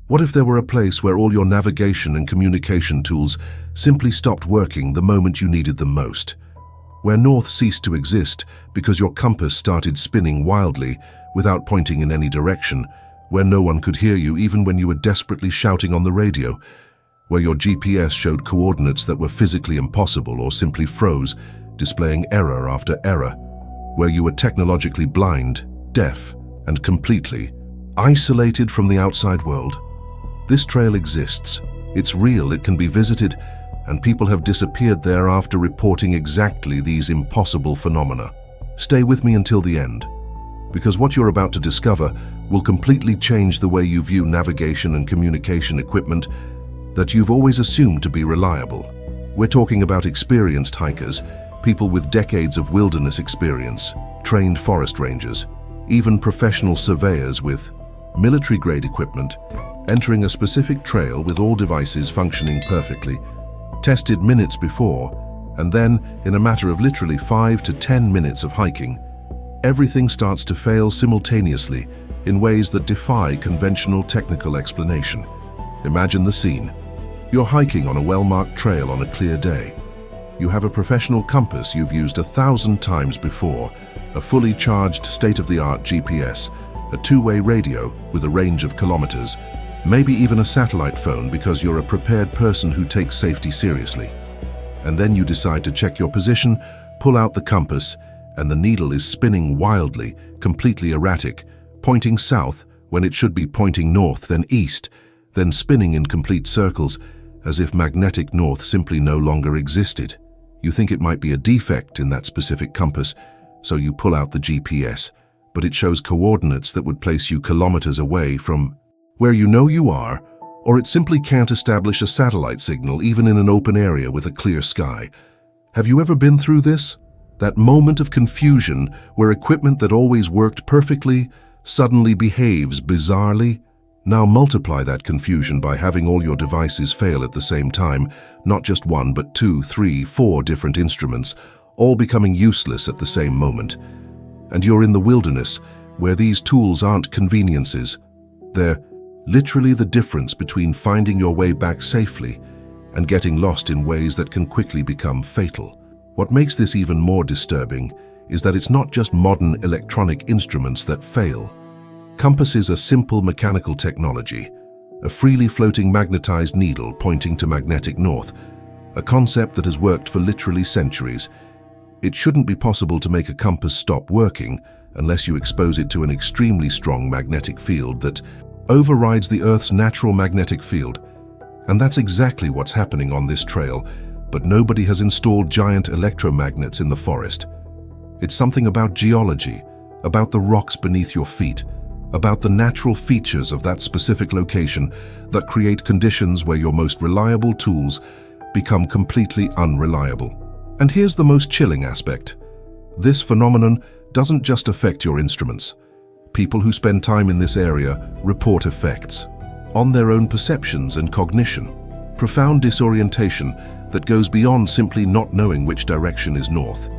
What if there were a place where all your navigation and communication tools simply stopped working the moment you needed them most? Where north ceased to exist because your compass started spinning wildly without pointing in any direction, where no one could hear you even when you were desperately shouting on the radio, where your GPS showed coordinates that were physically impossible or simply froze, displaying error after error, where you were technologically blind, deaf, and completely isolated from the outside world. This trail exists. It's real, it can be visited, and people have disappeared there after reporting exactly these impossible phenomena. Stay with me until the end, because what you're about to discover will completely change the way you view navigation and communication equipment that you've always assumed to be reliable. We're talking about experienced hikers, people with decades of wilderness experience, trained forest rangers, even professional surveyors with military-grade equipment entering a specific trail with all devices functioning perfectly, tested minutes before, and then, in a matter of literally 5 to 10 minutes of hiking, everything starts to fail simultaneously in ways that defy conventional technical explanation. Imagine the scene. You're hiking on a well-marked trail on a clear day. You have a professional compass you've used 1,000 times before, a fully charged state-of-the-art GPS, a two-way radio with a range of kilometers, maybe even a satellite phone because you're a prepared person who takes safety seriously. And then you decide to check your position, pull out the compass, and the needle is spinning wildly, completely erratic, pointing south when it should be pointing north, then east, then spinning in complete circles, as if magnetic north simply no longer existed. You think it might be a defect in that specific compass, so you pull out the GPS, but it shows coordinates that would place you kilometers away from where you know you are, or it simply can't establish a satellite signal even in an open area with a clear sky. Have you ever been through this? That moment of confusion where equipment that always worked perfectly suddenly behaves bizarrely? Now multiply that confusion by having all your devices fail at the same time, not just one but 2, 3, 4 different instruments, all becoming useless at the same moment. And you're in the wilderness, where these tools aren't conveniences. They're literally the difference between finding your way back safely and getting lost in ways that can quickly become fatal. What makes this even more disturbing is that it's not just modern electronic instruments that fail. Compasses are simple mechanical technology, a freely floating magnetized needle pointing to magnetic north, a concept that has worked for literally centuries. It shouldn't be possible to make a compass stop working unless you expose it to an extremely strong magnetic field that overrides the Earth's natural magnetic field. And that's exactly what's happening on this trail, but nobody has installed giant electromagnets in the forest. It's something about geology, about the rocks beneath your feet, about the natural features of that specific location that create conditions where your most reliable tools become completely unreliable. And here's the most chilling aspect. This phenomenon doesn't just affect your instruments. People who spend time in this area report effects on their own perceptions and cognition, profound disorientation that goes beyond simply not knowing which direction is north,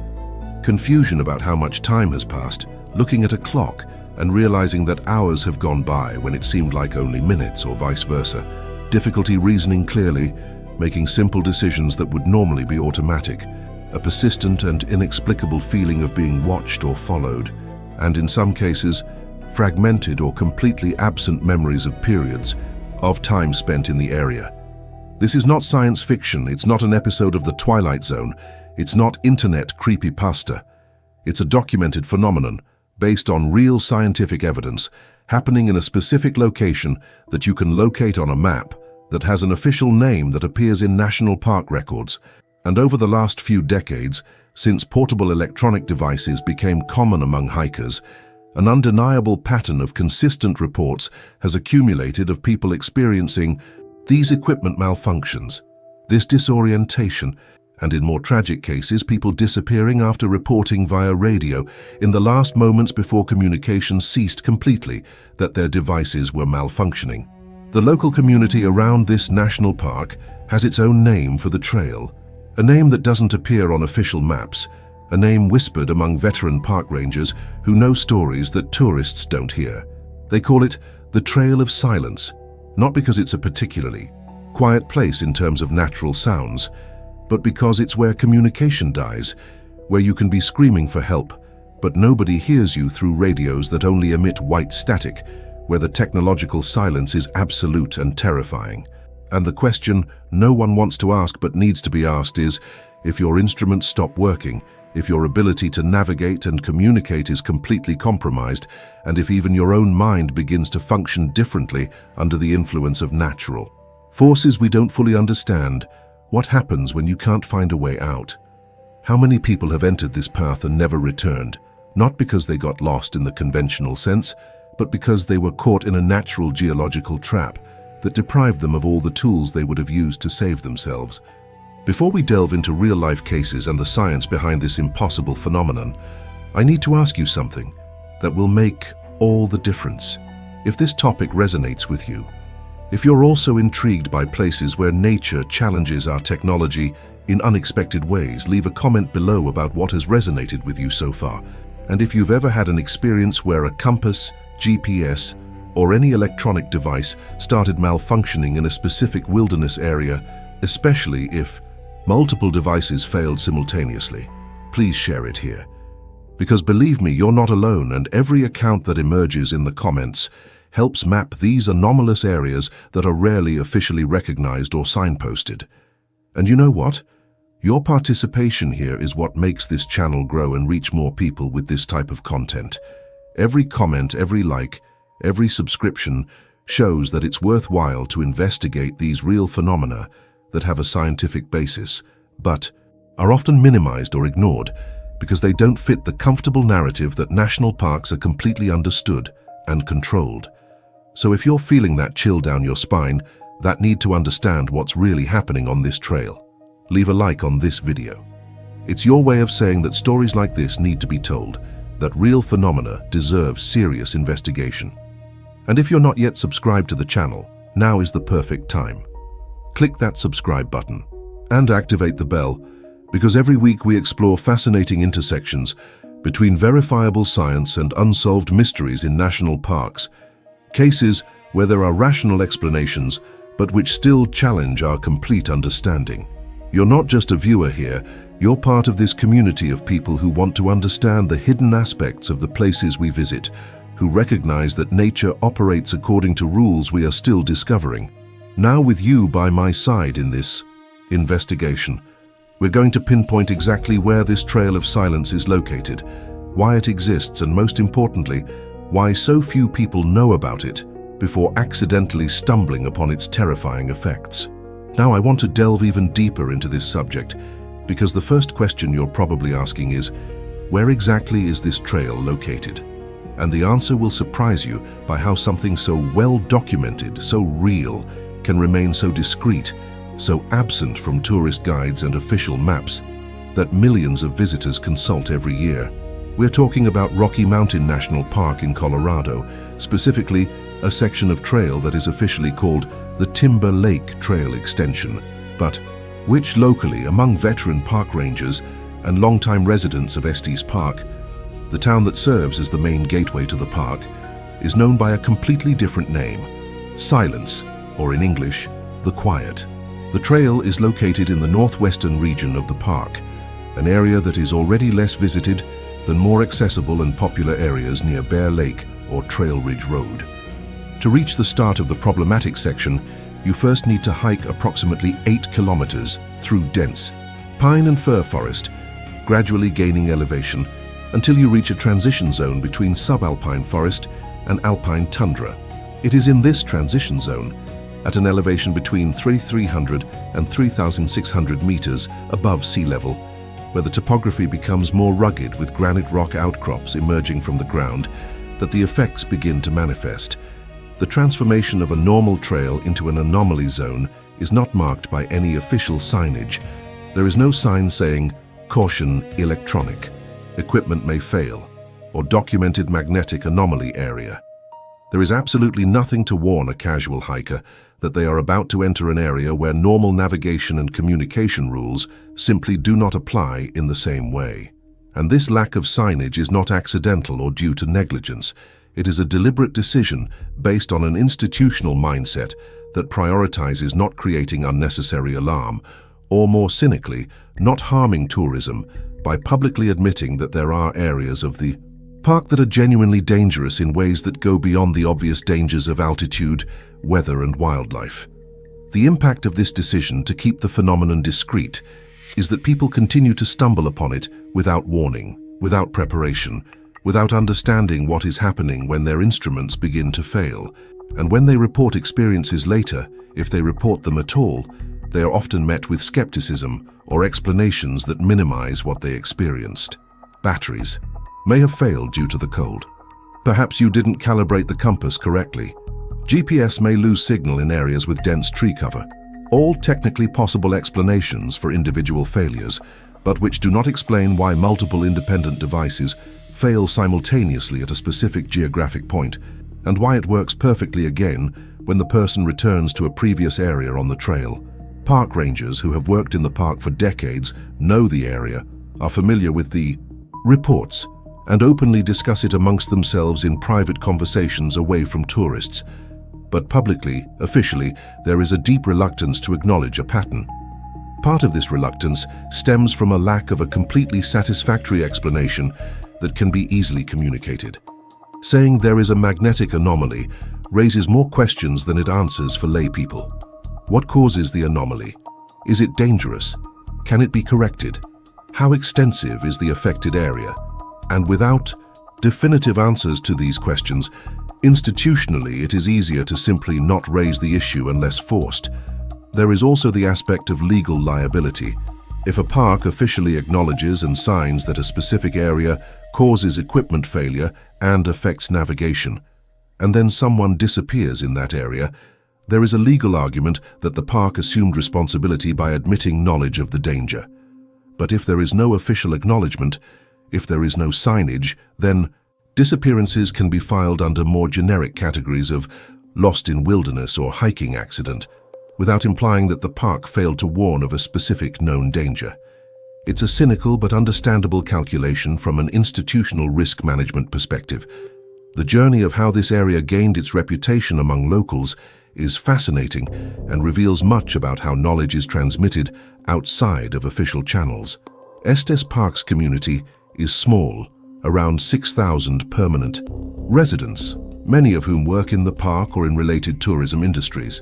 confusion about how much time has passed, looking at a clock and realizing that hours have gone by when it seemed like only minutes, or vice versa, difficulty reasoning clearly, making simple decisions that would normally be automatic, a persistent and inexplicable feeling of being watched or followed, and in some cases, fragmented or completely absent memories of periods of time spent in the area. This is not science fiction, it's not an episode of The Twilight Zone, it's not internet creepypasta. It's a documented phenomenon based on real scientific evidence happening in a specific location that you can locate on a map that has an official name that appears in national park records. And over the last few decades, since portable electronic devices became common among hikers, an undeniable pattern of consistent reports has accumulated of people experiencing these equipment malfunctions, this disorientation, and in more tragic cases, people disappearing after reporting via radio in the last moments before communication ceased completely that their devices were malfunctioning. The local community around this national park has its own name for the trail, a name that doesn't appear on official maps, a name whispered among veteran park rangers who know stories that tourists don't hear. They call it the Trail of Silence, Not because it's a particularly quiet place in terms of natural sounds, but because it's where communication dies, where you can be screaming for help, but nobody hears you through radios that only emit white static, where the technological silence is absolute and terrifying. And the question no one wants to ask but needs to be asked is, if your instruments stop working, if your ability to navigate and communicate is completely compromised, and if even your own mind begins to function differently under the influence of natural forces we don't fully understand, what happens when you can't find a way out? How many people have entered this path and never returned, not because they got lost in the conventional sense, but because they were caught in a natural geological trap that deprived them of all the tools they would have used to save themselves? Before we delve into real-life cases and the science behind this impossible phenomenon, I need to ask you something that will make all the difference. If this topic resonates with you, if you're also intrigued by places where nature challenges our technology in unexpected ways, leave a comment below about what has resonated with you so far. And if you've ever had an experience where a compass, GPS, or any electronic device started malfunctioning in a specific wilderness area, especially if multiple devices failed simultaneously, please share it here. Because believe me, you're not alone, and every account that emerges in the comments helps map these anomalous areas that are rarely officially recognized or signposted. And you know what? Your participation here is what makes this channel grow and reach more people with this type of content. Every comment, every like, every subscription shows that it's worthwhile to investigate these real phenomena that have a scientific basis, but are often minimized or ignored because they don't fit the comfortable narrative that national parks are completely understood and controlled. So if you're feeling that chill down your spine, that need to understand what's really happening on this trail, leave a like on this video. It's your way of saying that stories like this need to be told, that real phenomena deserve serious investigation. And if you're not yet subscribed to the channel, now is the perfect time. Click that subscribe button and activate the bell, because every week we explore fascinating intersections between verifiable science and unsolved mysteries in national parks, cases where there are rational explanations but which still challenge our complete understanding. You're not just a viewer here, you're part of this community of people who want to understand the hidden aspects of the places we visit, who recognize that nature operates according to rules we are still discovering. Now, with you by my side in this investigation, we're going to pinpoint exactly where this trail of silence is located, why it exists, and most importantly, why so few people know about it before accidentally stumbling upon its terrifying effects. Now, I want to delve even deeper into this subject, because the first question you're probably asking is, where exactly is this trail located? And the answer will surprise you by how something so well documented, so real, can remain so discreet, so absent from tourist guides and official maps that millions of visitors consult every year. We're talking about Rocky Mountain National Park in Colorado, specifically a section of trail that is officially called the Timber Lake Trail Extension, but which locally, among veteran park rangers and longtime residents of Estes Park, the town that serves as the main gateway to the park, is known by a completely different name: Silence, or in English, the Quiet. The trail is located in the northwestern region of the park, an area that is already less visited than more accessible and popular areas near Bear Lake or Trail Ridge Road. To reach the start of the problematic section, you first need to hike approximately 8 kilometers through dense pine and fir forest, gradually gaining elevation until you reach a transition zone between subalpine forest and alpine tundra. It is in this transition zone, at an elevation between 3,300 and 3,600 meters above sea level, where the topography becomes more rugged with granite rock outcrops emerging from the ground, that the effects begin to manifest. The transformation of a normal trail into an anomaly zone is not marked by any official signage. There is no sign saying, "Caution, electronic, equipment may fail," or "Documented magnetic anomaly area." There is absolutely nothing to warn a casual hiker that they are about to enter an area where normal navigation and communication rules simply do not apply in the same way. And this lack of signage is not accidental or due to negligence. It is a deliberate decision based on an institutional mindset that prioritizes not creating unnecessary alarm, or more cynically, not harming tourism by publicly admitting that there are areas of the park that are genuinely dangerous in ways that go beyond the obvious dangers of altitude, weather, and wildlife. The impact of this decision to keep the phenomenon discreet is that people continue to stumble upon it without warning, without preparation, without understanding what is happening when their instruments begin to fail. And when they report experiences later, if they report them at all, they are often met with skepticism or explanations that minimize what they experienced. Batteries may have failed due to the cold. Perhaps you didn't calibrate the compass correctly. GPS may lose signal in areas with dense tree cover. All technically possible explanations for individual failures, but which do not explain why multiple independent devices fail simultaneously at a specific geographic point, and why it works perfectly again when the person returns to a previous area on the trail. Park rangers who have worked in the park for decades know the area, are familiar with the reports, and openly discuss it amongst themselves in private conversations away from tourists. But publicly, officially, there is a deep reluctance to acknowledge a pattern. Part of this reluctance stems from a lack of a completely satisfactory explanation that can be easily communicated. Saying there is a magnetic anomaly raises more questions than it answers for lay people. What causes the anomaly? Is it dangerous? Can it be corrected? How extensive is the affected area? And without definitive answers to these questions, institutionally it is easier to simply not raise the issue unless forced. There is also the aspect of legal liability. If a park officially acknowledges and signs that a specific area causes equipment failure and affects navigation, and then someone disappears in that area, there is a legal argument that the park assumed responsibility by admitting knowledge of the danger. But if there is no official acknowledgement, if there is no signage, then disappearances can be filed under more generic categories of lost in wilderness or hiking accident, without implying that the park failed to warn of a specific known danger. It's a cynical but understandable calculation from an institutional risk management perspective. The journey of how this area gained its reputation among locals is fascinating and reveals much about how knowledge is transmitted outside of official channels. Estes Park's community is small, around 6,000 permanent residents, many of whom work in the park or in related tourism industries.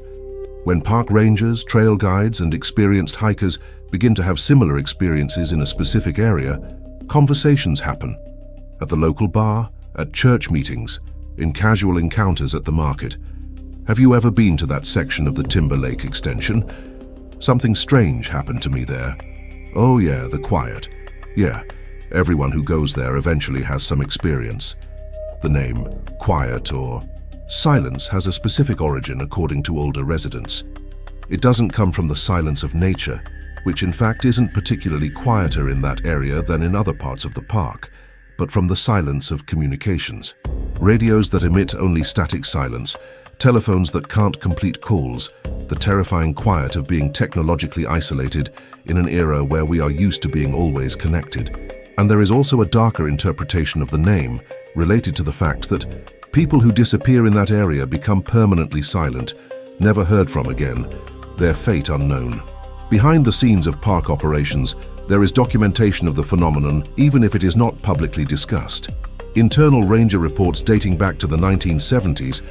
When park rangers, trail guides, and experienced hikers begin to have similar experiences in a specific area, conversations happen. At the local bar, at church meetings, in casual encounters at the market. Have you ever been to that section of the Timber Lake extension? Something strange happened to me there. Oh yeah, the quiet. Yeah, everyone who goes there eventually has some experience. The name quiet or silence has a specific origin according to older residents. It doesn't come from the silence of nature, which in fact isn't particularly quieter in that area than in other parts of the park, but from the silence of communications. Radios that emit only static silence, telephones that can't complete calls, the terrifying quiet of being technologically isolated in an era where we are used to being always connected. And there is also a darker interpretation of the name, related to the fact that people who disappear in that area become permanently silent, never heard from again, their fate unknown. Behind the scenes of park operations, there is documentation of the phenomenon, even if it is not publicly discussed. Internal ranger reports dating back to the 1970s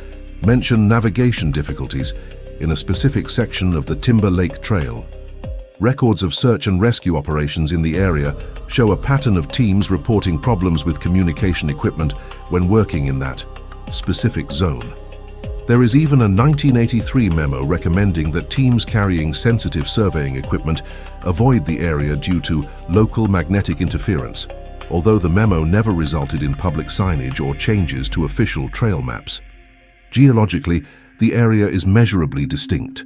mention navigation difficulties in a specific section of the Timber Lake Trail. Records of search and rescue operations in the area show a pattern of teams reporting problems with communication equipment when working in that specific zone. There is even a 1983 memo recommending that teams carrying sensitive surveying equipment avoid the area due to local magnetic interference, although the memo never resulted in public signage or changes to official trail maps. Geologically, the area is measurably distinct.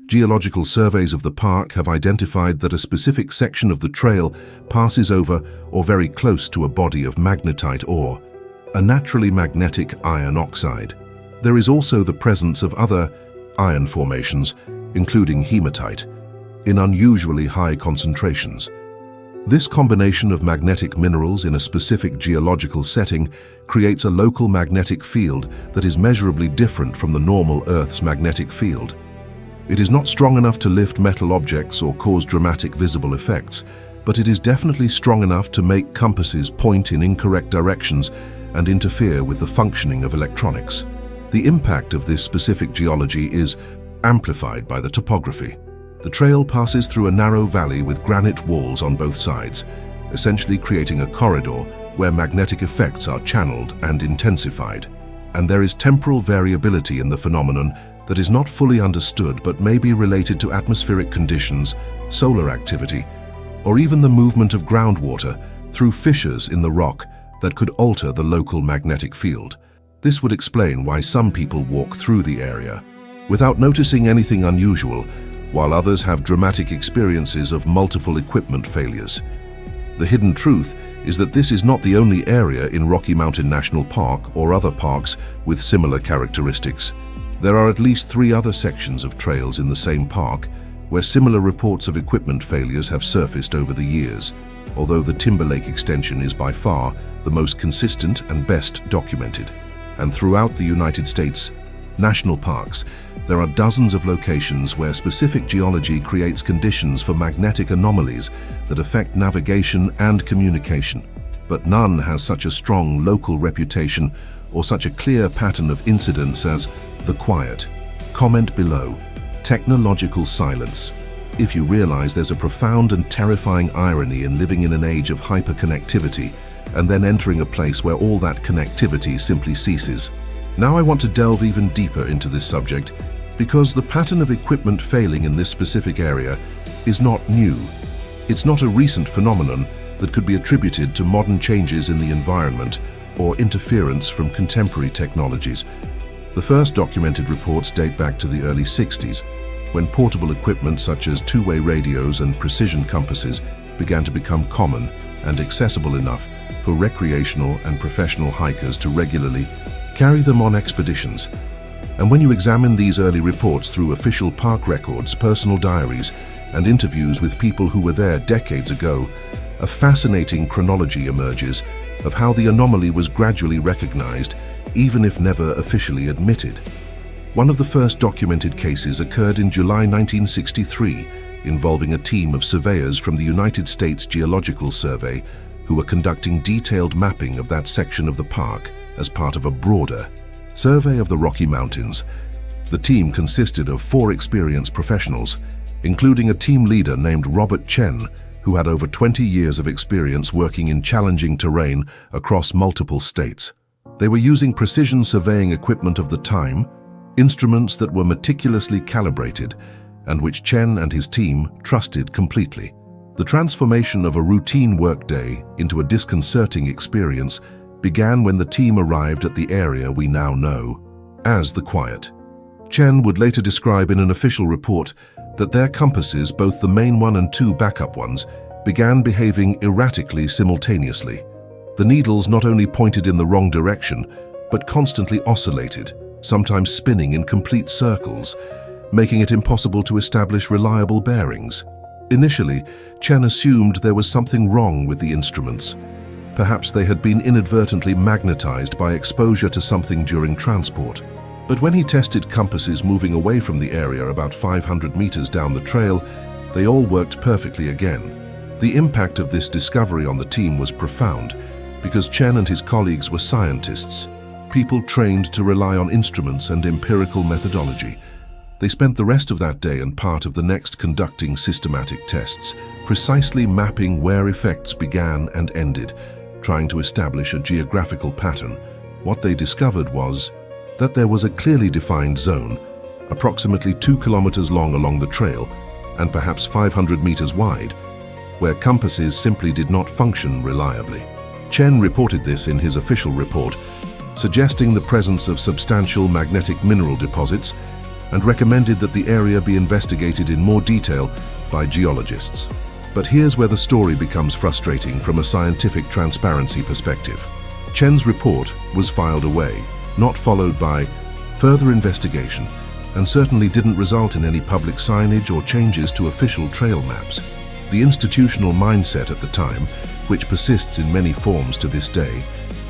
Geological surveys of the park have identified that a specific section of the trail passes over or very close to a body of magnetite ore, a naturally magnetic iron oxide. There is also the presence of other iron formations, including hematite, in unusually high concentrations. This combination of magnetic minerals in a specific geological setting creates a local magnetic field that is measurably different from the normal Earth's magnetic field. It is not strong enough to lift metal objects or cause dramatic visible effects, but it is definitely strong enough to make compasses point in incorrect directions and interfere with the functioning of electronics. The impact of this specific geology is amplified by the topography. The trail passes through a narrow valley with granite walls on both sides, essentially creating a corridor where magnetic effects are channeled and intensified. And there is temporal variability in the phenomenon that is not fully understood but may be related to atmospheric conditions, solar activity, or even the movement of groundwater through fissures in the rock that could alter the local magnetic field. This would explain why some people walk through the area without noticing anything unusual, while others have dramatic experiences of multiple equipment failures. The hidden truth is that this is not the only area in Rocky Mountain National Park or other parks with similar characteristics. There are at least 3 other sections of trails in the same park where similar reports of equipment failures have surfaced over the years, although the Timberlake extension is by far the most consistent and best documented. And throughout the United States national parks, there are dozens of locations where specific geology creates conditions for magnetic anomalies that affect navigation and communication. But none has such a strong local reputation or such a clear pattern of incidents as the quiet. Comment below. Technological silence. If you realize there's a profound and terrifying irony in living in an age of hyperconnectivity and then entering a place where all that connectivity simply ceases. Now I want to delve even deeper into this subject because the pattern of equipment failing in this specific area is not new. It's not a recent phenomenon that could be attributed to modern changes in the environment or interference from contemporary technologies. The first documented reports date back to the early 60s, when portable equipment such as two-way radios and precision compasses began to become common and accessible enough for recreational and professional hikers to regularly carry them on expeditions. And when you examine these early reports through official park records, personal diaries, and interviews with people who were there decades ago, a fascinating chronology emerges of how the anomaly was gradually recognized, even if never officially admitted. One of the first documented cases occurred in July 1963, involving a team of surveyors from the United States Geological Survey who were conducting detailed mapping of that section of the park as part of a broader survey of the Rocky Mountains. The team consisted of 4 experienced professionals, including a team leader named Robert Chen, who had over 20 years of experience working in challenging terrain across multiple states. They were using precision surveying equipment of the time, instruments that were meticulously calibrated and which Chen and his team trusted completely. The transformation of a routine workday into a disconcerting experience began when the team arrived at the area we now know as the Quiet. Chen would later describe in an official report that their compasses, both the main one and 2 backup ones, began behaving erratically simultaneously. The needles not only pointed in the wrong direction, but constantly oscillated, sometimes spinning in complete circles, making it impossible to establish reliable bearings. Initially, Chen assumed there was something wrong with the instruments. Perhaps they had been inadvertently magnetized by exposure to something during transport. But when he tested compasses moving away from the area about 500 meters down the trail, they all worked perfectly again. The impact of this discovery on the team was profound, because Chen and his colleagues were scientists, people trained to rely on instruments and empirical methodology. They spent the rest of that day and part of the next conducting systematic tests, precisely mapping where effects began and ended, trying to establish a geographical pattern. What they discovered was that there was a clearly defined zone, approximately 2 kilometers long along the trail and perhaps 500 meters wide, where compasses simply did not function reliably. Chen reported this in his official report, suggesting the presence of substantial magnetic mineral deposits and recommended that the area be investigated in more detail by geologists. But here's where the story becomes frustrating from a scientific transparency perspective. Chen's report was filed away, not followed by further investigation, and certainly didn't result in any public signage or changes to official trail maps. The institutional mindset at the time, which persists in many forms to this day,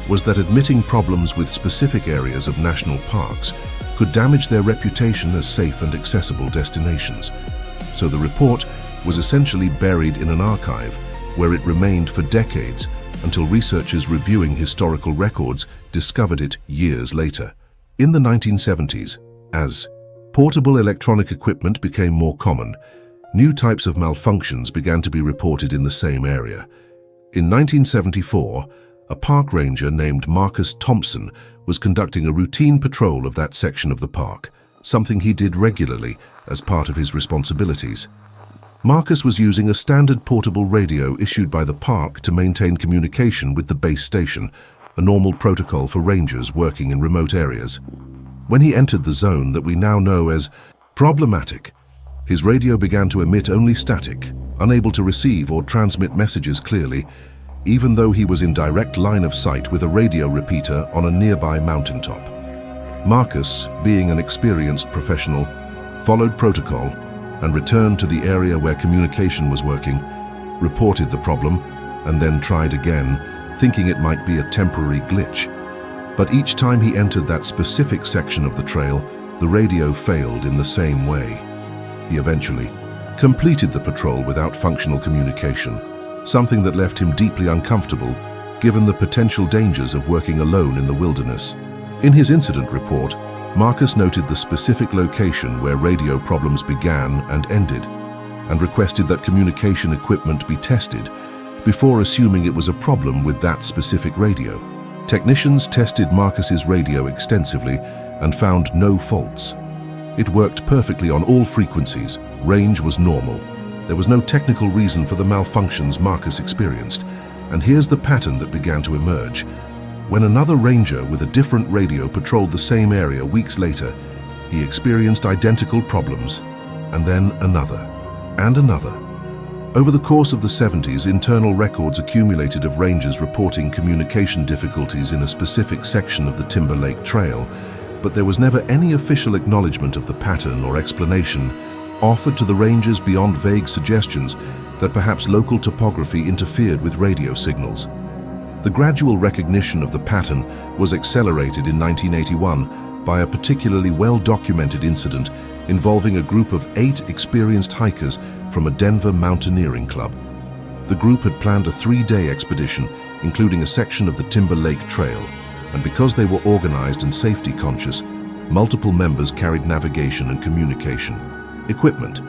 was that admitting problems with specific areas of national parks could damage their reputation as safe and accessible destinations. So the report was essentially buried in an archive where it remained for decades until researchers reviewing historical records discovered it years later. In the 1970s, as portable electronic equipment became more common, new types of malfunctions began to be reported in the same area. In 1974, a park ranger named Marcus Thompson was conducting a routine patrol of that section of the park, something he did regularly as part of his responsibilities. Marcus was using a standard portable radio issued by the park to maintain communication with the base station, a normal protocol for rangers working in remote areas. When he entered the zone that we now know as problematic, his radio began to emit only static, unable to receive or transmit messages clearly, even though he was in direct line of sight with a radio repeater on a nearby mountaintop. Marcus, being an experienced professional, followed protocol and returned to the area where communication was working, reported the problem, and then tried again, thinking it might be a temporary glitch. But each time he entered that specific section of the trail, the radio failed in the same way. He eventually completed the patrol without functional communication, something that left him deeply uncomfortable given the potential dangers of working alone in the wilderness. In his incident report, Marcus noted the specific location where radio problems began and ended, and requested that communication equipment be tested before assuming it was a problem with that specific radio. Technicians tested Marcus's radio extensively and found no faults. It worked perfectly on all frequencies, range was normal. There was no technical reason for the malfunctions Marcus experienced, and here's the pattern that began to emerge. When another ranger with a different radio patrolled the same area weeks later, he experienced identical problems, and then another, and another. Over the course of the 70s, internal records accumulated of rangers reporting communication difficulties in a specific section of the Timber Lake Trail, but there was never any official acknowledgement of the pattern or explanation offered to the rangers beyond vague suggestions that perhaps local topography interfered with radio signals. The gradual recognition of the pattern was accelerated in 1981 by a particularly well-documented incident involving a group of 8 experienced hikers from a Denver mountaineering club. The group had planned a 3-day expedition, including a section of the Timber Lake Trail, and because they were organized and safety conscious, multiple members carried navigation and communication equipment.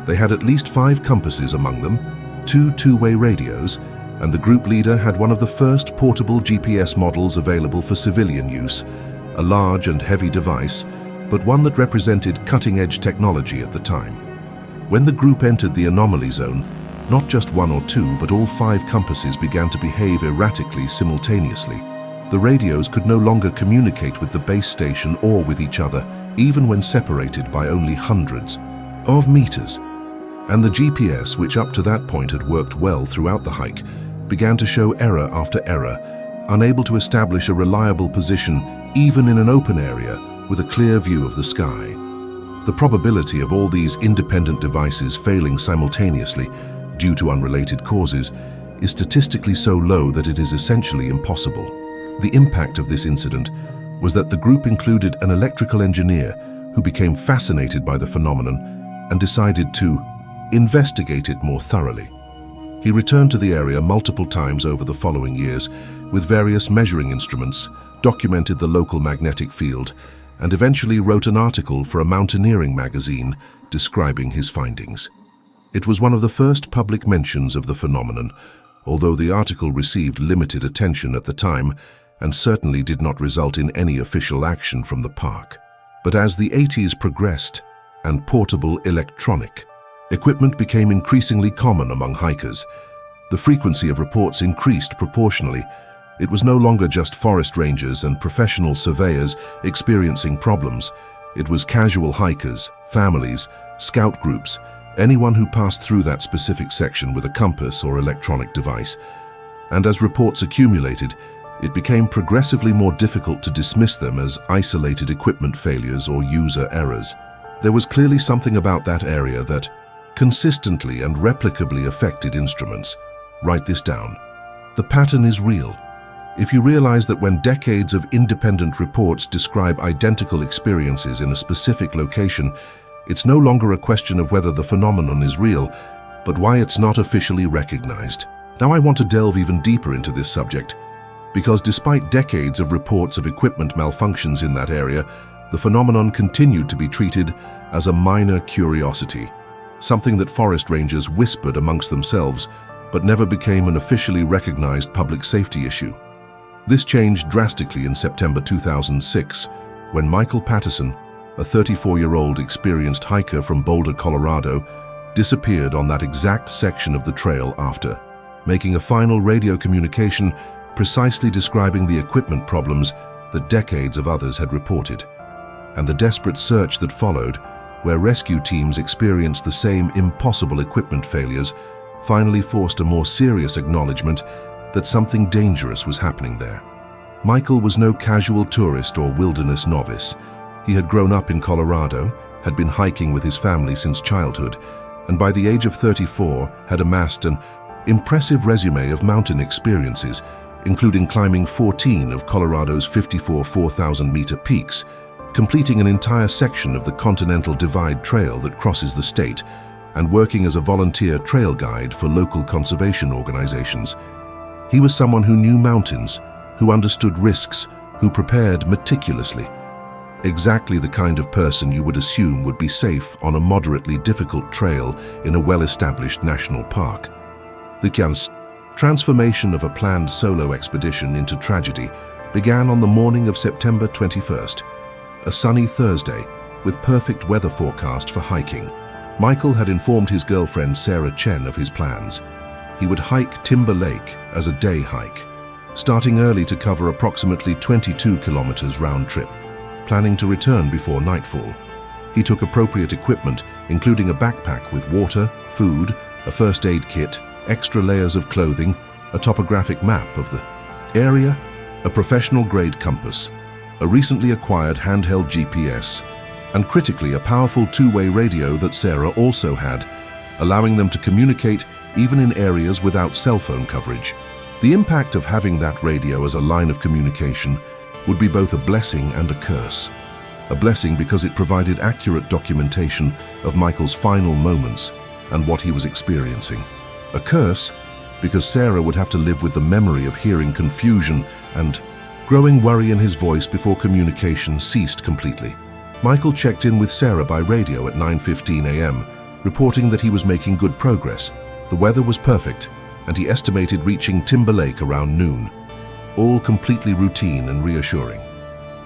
They had at least 5 compasses among them, 2 two-way radios, and the group leader had one of the first portable GPS models available for civilian use, a large and heavy device, but one that represented cutting-edge technology at the time. When the group entered the anomaly zone, not just 1 or 2, but all 5 compasses began to behave erratically simultaneously. The radios could no longer communicate with the base station or with each other, even when separated by only hundreds of meters. And the GPS, which up to that point had worked well throughout the hike, began to show error after error, unable to establish a reliable position even in an open area with a clear view of the sky. The probability of all these independent devices failing simultaneously due to unrelated causes is statistically so low that it is essentially impossible. The impact of this incident was that the group included an electrical engineer who became fascinated by the phenomenon and decided to investigate it more thoroughly. He returned to the area multiple times over the following years with various measuring instruments, documented the local magnetic field, and eventually wrote an article for a mountaineering magazine describing his findings. It was one of the first public mentions of the phenomenon, although the article received limited attention at the time and certainly did not result in any official action from the park. But as the 80s progressed and portable electronic equipment became increasingly common among hikers, the frequency of reports increased proportionally. It was no longer just forest rangers and professional surveyors experiencing problems. It was casual hikers, families, scout groups, anyone who passed through that specific section with a compass or electronic device. And as reports accumulated, it became progressively more difficult to dismiss them as isolated equipment failures or user errors. There was clearly something about that area that consistently and replicably affected instruments. Write this down. The pattern is real. If you realize that when decades of independent reports describe identical experiences in a specific location, it's no longer a question of whether the phenomenon is real, but why it's not officially recognized. Now I want to delve even deeper into this subject, because despite decades of reports of equipment malfunctions in that area, the phenomenon continued to be treated as a minor curiosity, something that forest rangers whispered amongst themselves, but never became an officially recognized public safety issue. This changed drastically in September 2006, when Michael Patterson, a 34-year-old experienced hiker from Boulder, Colorado, disappeared on that exact section of the trail after making a final radio communication precisely describing the equipment problems that decades of others had reported. And the desperate search that followed, where rescue teams experienced the same impossible equipment failures, finally forced a more serious acknowledgement that something dangerous was happening there. Michael was no casual tourist or wilderness novice. He had grown up in Colorado, had been hiking with his family since childhood, and by the age of 34 had amassed an impressive resume of mountain experiences, including climbing 14 of Colorado's 54 4,000-meter peaks, completing an entire section of the Continental Divide Trail that crosses the state, and working as a volunteer trail guide for local conservation organizations. He was someone who knew mountains, who understood risks, who prepared meticulously. Exactly the kind of person you would assume would be safe on a moderately difficult trail in a well-established national park. The transformation of a planned solo expedition into tragedy began on the morning of September 21st, a sunny Thursday with perfect weather forecast for hiking. Michael had informed his girlfriend Sarah Chen of his plans. He would hike Timber Lake as a day hike, starting early to cover approximately 22 kilometers round trip, planning to return before nightfall. He took appropriate equipment, including a backpack with water, food, a first aid kit, extra layers of clothing, a topographic map of the area, a professional-grade compass, a recently acquired handheld GPS, and critically a powerful two-way radio that Sarah also had, allowing them to communicate even in areas without cell phone coverage. The impact of having that radio as a line of communication would be both a blessing and a curse. A blessing because it provided accurate documentation of Michael's final moments and what he was experiencing. A curse because Sarah would have to live with the memory of hearing confusion and growing worry in his voice before communication ceased completely. Michael checked in with Sarah by radio at 9:15 a.m., reporting that he was making good progress. The weather was perfect, and he estimated reaching Timber Lake around noon. All completely routine and reassuring.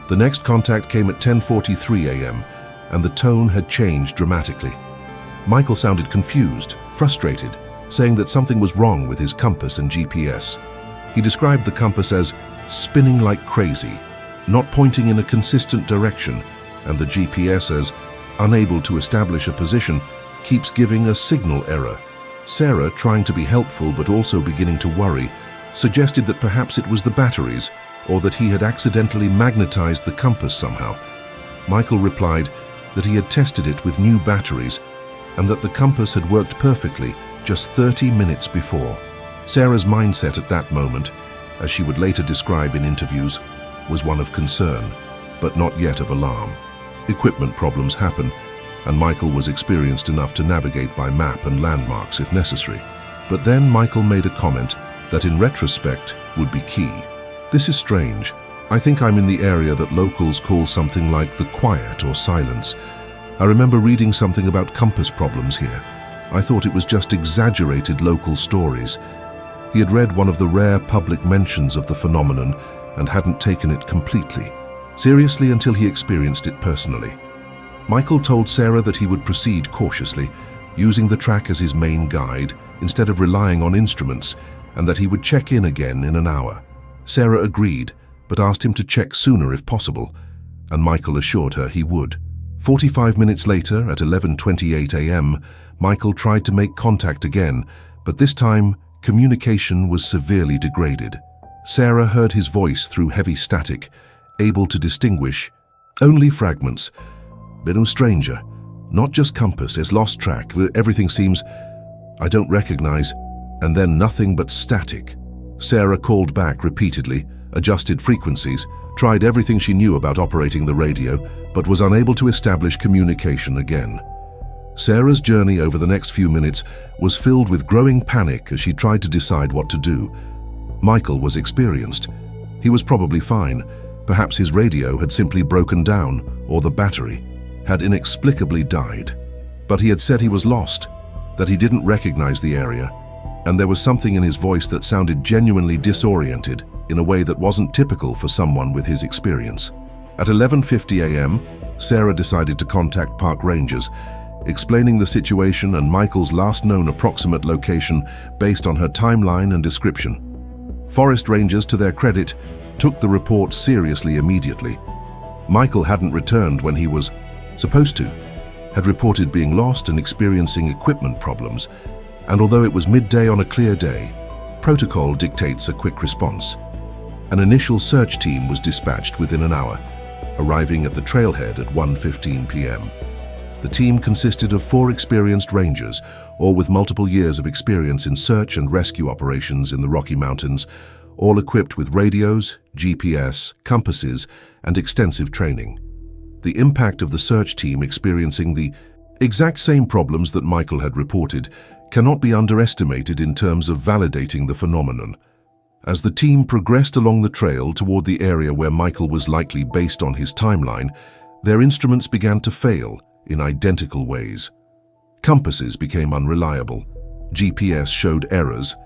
The next contact came at 10:43 a.m., and the tone had changed dramatically. Michael sounded confused, frustrated, saying that something was wrong with his compass and GPS. He described the compass as spinning like crazy, not pointing in a consistent direction, and the GPS as unable to establish a position, keeps giving a signal error. Sarah, trying to be helpful but also beginning to worry, suggested that perhaps it was the batteries or that he had accidentally magnetized the compass somehow. Michael replied that he had tested it with new batteries and that the compass had worked perfectly just 30 minutes before. Sarah's mindset at that moment, as she would later describe in interviews, was one of concern, but not yet of alarm. Equipment problems happen, and Michael was experienced enough to navigate by map and landmarks if necessary. But then Michael made a comment that in retrospect would be key. This is strange. I think I'm in the area that locals call something like the quiet or silence. I remember reading something about compass problems here. I thought it was just exaggerated local stories. He had read one of the rare public mentions of the phenomenon and hadn't taken it completely seriously until he experienced it personally. Michael told Sarah that he would proceed cautiously, using the track as his main guide instead of relying on instruments, and that he would check in again in an hour. Sarah agreed, but asked him to check sooner if possible, and Michael assured her he would. 45 minutes later, at 11:28 a.m., Michael tried to make contact again, but this time communication was severely degraded. Sarah heard his voice through heavy static, able to distinguish only fragments. Been a stranger. Not just compass, it's lost track. Everything seems, I don't recognize, and then nothing but static. Sarah called back repeatedly, adjusted frequencies, tried everything she knew about operating the radio, but was unable to establish communication again. Sarah's journey over the next few minutes was filled with growing panic as she tried to decide what to do. Michael was experienced. He was probably fine. Perhaps his radio had simply broken down, or the battery had inexplicably died. But he had said he was lost, that he didn't recognize the area, and there was something in his voice that sounded genuinely disoriented in a way that wasn't typical for someone with his experience. At 11:50 a.m., Sarah decided to contact park rangers, explaining the situation and Michael's last known approximate location based on her timeline and description. Forest rangers, to their credit, took the report seriously immediately. Michael hadn't returned when he was supposed to, had reported being lost and experiencing equipment problems, and although it was midday on a clear day, protocol dictates a quick response. An initial search team was dispatched within an hour, arriving at the trailhead at 1:15 p.m. The team consisted of 4 experienced rangers, all with multiple years of experience in search and rescue operations in the Rocky Mountains, all equipped with radios, GPS, compasses, and extensive training. The impact of the search team experiencing the exact same problems that Michael had reported cannot be underestimated in terms of validating the phenomenon. As the team progressed along the trail toward the area where Michael was likely based on his timeline, their instruments began to fail in identical ways. Compasses became unreliable, GPS showed errors,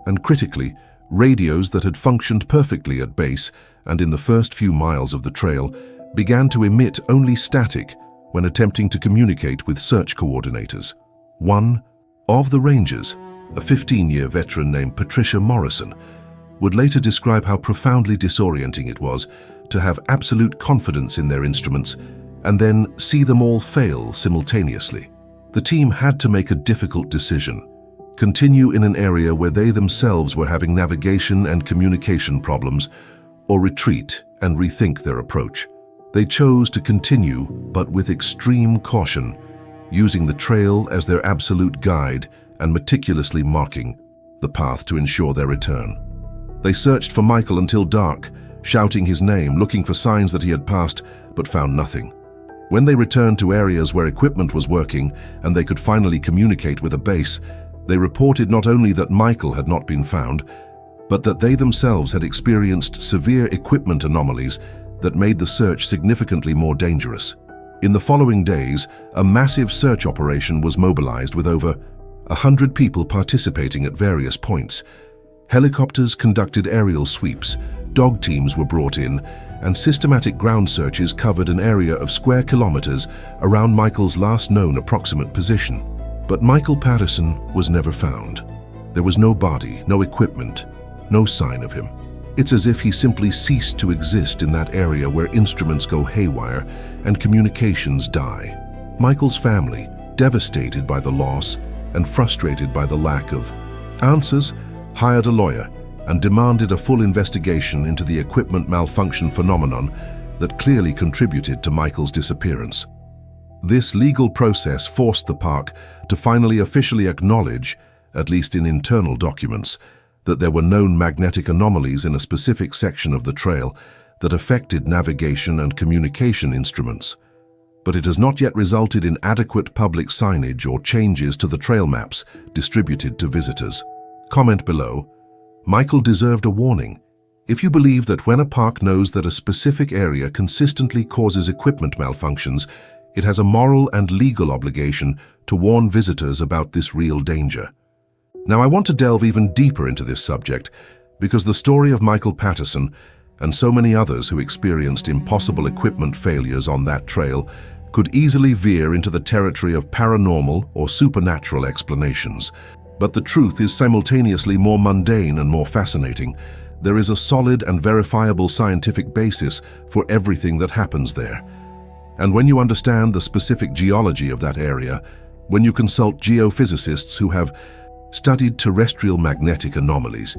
and critically, radios that had functioned perfectly at base and in the first few miles of the trail began to emit only static when attempting to communicate with search coordinators. One of the rangers, a 15-year veteran named Patricia Morrison, would later describe how profoundly disorienting it was to have absolute confidence in their instruments and then see them all fail simultaneously. The team had to make a difficult decision: continue in an area where they themselves were having navigation and communication problems, or retreat and rethink their approach. They chose to continue, but with extreme caution, using the trail as their absolute guide and meticulously marking the path to ensure their return. They searched for Michael until dark, shouting his name, looking for signs that he had passed, but found nothing. When they returned to areas where equipment was working and they could finally communicate with a base, they reported not only that Michael had not been found, but that they themselves had experienced severe equipment anomalies that made the search significantly more dangerous. In the following days, a massive search operation was mobilized with over 100 people participating at various points. Helicopters conducted aerial sweeps, dog teams were brought in, and systematic ground searches covered an area of square kilometers around Michael's last known approximate position. But Michael Patterson was never found. There was no body, no equipment, no sign of him. It's as if he simply ceased to exist in that area where instruments go haywire and communications die. Michael's family, devastated by the loss and frustrated by the lack of answers, hired a lawyer and demanded a full investigation into the equipment malfunction phenomenon that clearly contributed to Michael's disappearance. This legal process forced the park to finally officially acknowledge, at least in internal documents, that there were known magnetic anomalies in a specific section of the trail that affected navigation and communication instruments. But it has not yet resulted in adequate public signage or changes to the trail maps distributed to visitors. Comment below: Michael deserved a warning. If you believe that when a park knows that a specific area consistently causes equipment malfunctions, it has a moral and legal obligation to warn visitors about this real danger. Now, I want to delve even deeper into this subject because the story of Michael Patterson and so many others who experienced impossible equipment failures on that trail could easily veer into the territory of paranormal or supernatural explanations. But the truth is simultaneously more mundane and more fascinating. There is a solid and verifiable scientific basis for everything that happens there. And when you understand the specific geology of that area, when you consult geophysicists who have studied terrestrial magnetic anomalies,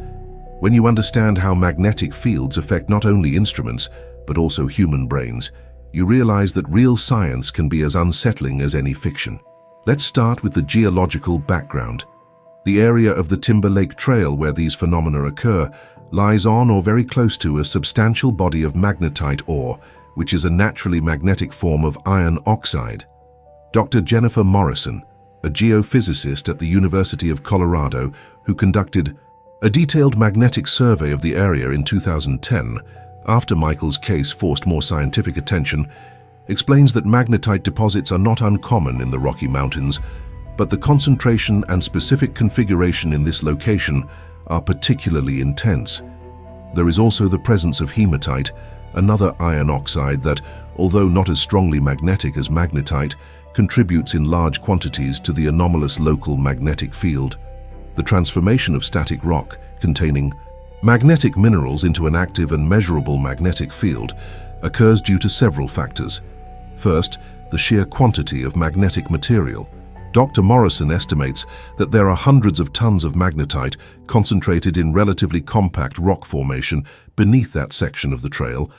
when you understand how magnetic fields affect not only instruments, but also human brains, you realize that real science can be as unsettling as any fiction. Let's start with the geological background. The area of the Timber Lake Trail where these phenomena occur lies on or very close to a substantial body of magnetite ore, which is a naturally magnetic form of iron oxide. Dr. Jennifer Morrison, a geophysicist at the University of Colorado who conducted a detailed magnetic survey of the area in 2010, after Michael's case forced more scientific attention, explains that magnetite deposits are not uncommon in the Rocky Mountains, but the concentration and specific configuration in this location are particularly intense. There is also the presence of hematite, another iron oxide that, although not as strongly magnetic as magnetite, contributes in large quantities to the anomalous local magnetic field. The transformation of static rock containing magnetic minerals into an active and measurable magnetic field occurs due to several factors. First, the sheer quantity of magnetic material. Dr. Morrison estimates that there are hundreds of tons of magnetite concentrated in relatively compact rock formation beneath that section of the trail.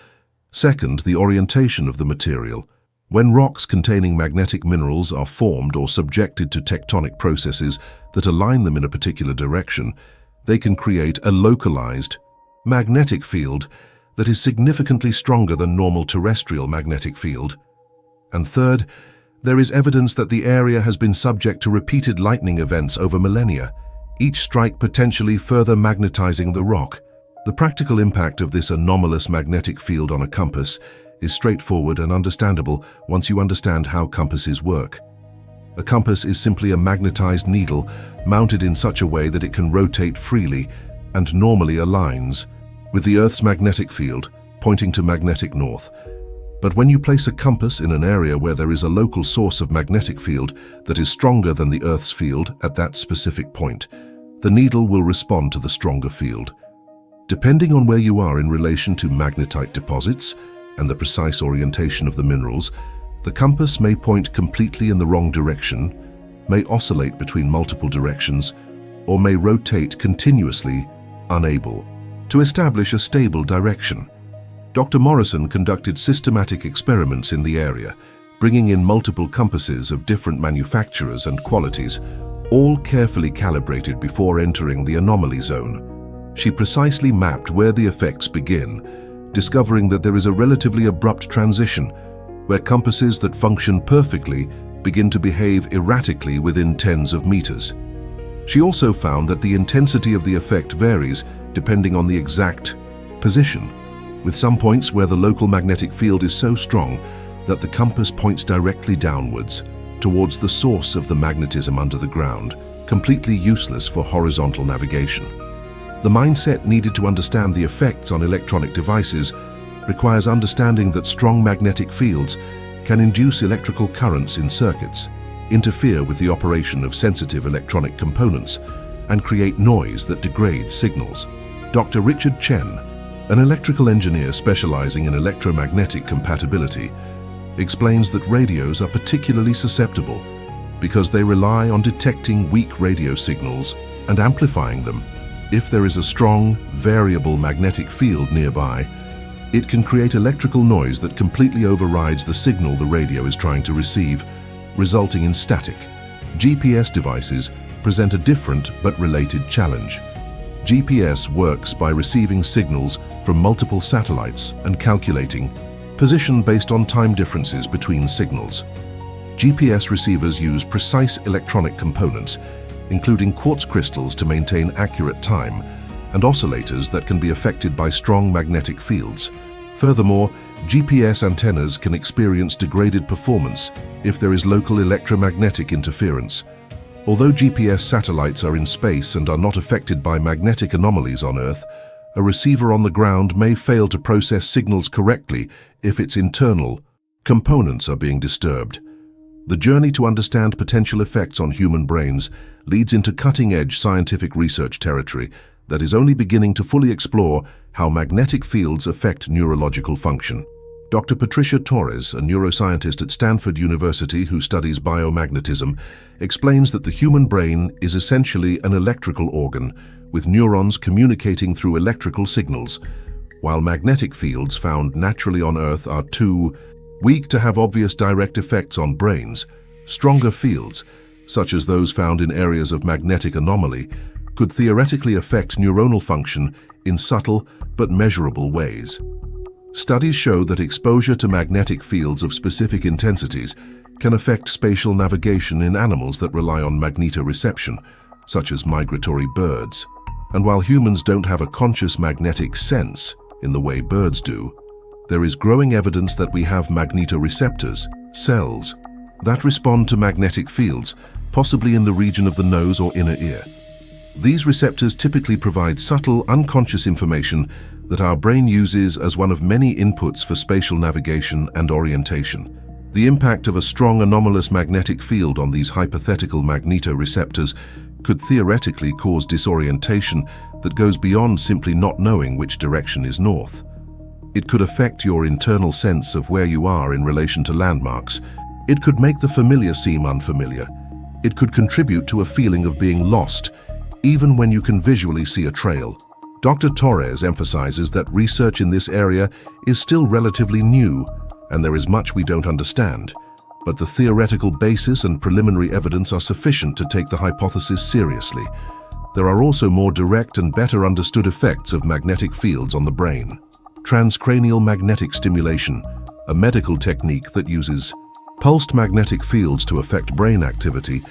Second, the orientation of the material. When rocks containing magnetic minerals are formed or subjected to tectonic processes that align them in a particular direction, they can create a localized magnetic field that is significantly stronger than normal terrestrial magnetic field. And third, there is evidence that the area has been subject to repeated lightning events over millennia, each strike potentially further magnetizing the rock. The practical impact of this anomalous magnetic field on a compass is straightforward and understandable once you understand how compasses work. A compass is simply a magnetized needle mounted in such a way that it can rotate freely and normally aligns with the Earth's magnetic field, pointing to magnetic north. But when you place a compass in an area where there is a local source of magnetic field that is stronger than the Earth's field at that specific point, the needle will respond to the stronger field. Depending on where you are in relation to magnetite deposits and the precise orientation of the minerals, the compass may point completely in the wrong direction, may oscillate between multiple directions, or may rotate continuously, unable to establish a stable direction. Dr. Morrison conducted systematic experiments in the area, bringing in multiple compasses of different manufacturers and qualities, all carefully calibrated before entering the anomaly zone. She precisely mapped where the effects begin, discovering that there is a relatively abrupt transition, where compasses that function perfectly begin to behave erratically within tens of meters. She also found that the intensity of the effect varies depending on the exact position, with some points where the local magnetic field is so strong that the compass points directly downwards, towards the source of the magnetism under the ground, completely useless for horizontal navigation. The mindset needed to understand the effects on electronic devices requires understanding that strong magnetic fields can induce electrical currents in circuits, interfere with the operation of sensitive electronic components, and create noise that degrades signals. Dr. Richard Chen, an electrical engineer specializing in electromagnetic compatibility, explains that radios are particularly susceptible because they rely on detecting weak radio signals and amplifying them. If there is a strong, variable magnetic field nearby, it can create electrical noise that completely overrides the signal the radio is trying to receive, resulting in static. GPS devices present a different but related challenge. GPS works by receiving signals from multiple satellites and calculating position based on time differences between signals. GPS receivers use precise electronic components, including quartz crystals to maintain accurate time, and oscillators that can be affected by strong magnetic fields. Furthermore, GPS antennas can experience degraded performance if there is local electromagnetic interference. Although GPS satellites are in space and are not affected by magnetic anomalies on Earth, a receiver on the ground may fail to process signals correctly if its internal components are being disturbed. The journey to understand potential effects on human brains leads into cutting-edge scientific research territory that is only beginning to fully explore how magnetic fields affect neurological function. Dr. Patricia Torres, a neuroscientist at Stanford University who studies biomagnetism, explains that the human brain is essentially an electrical organ, with neurons communicating through electrical signals, while magnetic fields found naturally on Earth are two Weak to have obvious direct effects on brains, stronger fields, such as those found in areas of magnetic anomaly, could theoretically affect neuronal function in subtle but measurable ways. Studies show that exposure to magnetic fields of specific intensities can affect spatial navigation in animals that rely on magnetoreception, such as migratory birds. And while humans don't have a conscious magnetic sense in the way birds do, there is growing evidence that we have magnetoreceptors, cells, that respond to magnetic fields, possibly in the region of the nose or inner ear. These receptors typically provide subtle, unconscious information that our brain uses as one of many inputs for spatial navigation and orientation. The impact of a strong anomalous magnetic field on these hypothetical magnetoreceptors could theoretically cause disorientation that goes beyond simply not knowing which direction is north. It could affect your internal sense of where you are in relation to landmarks. It could make the familiar seem unfamiliar. It could contribute to a feeling of being lost, even when you can visually see a trail. Dr. Torres emphasizes that research in this area is still relatively new, and there is much we don't understand. But the theoretical basis and preliminary evidence are sufficient to take the hypothesis seriously. There are also more direct and better understood effects of magnetic fields on the brain. Transcranial magnetic stimulation, a medical technique that uses pulsed magnetic fields to affect brain activity,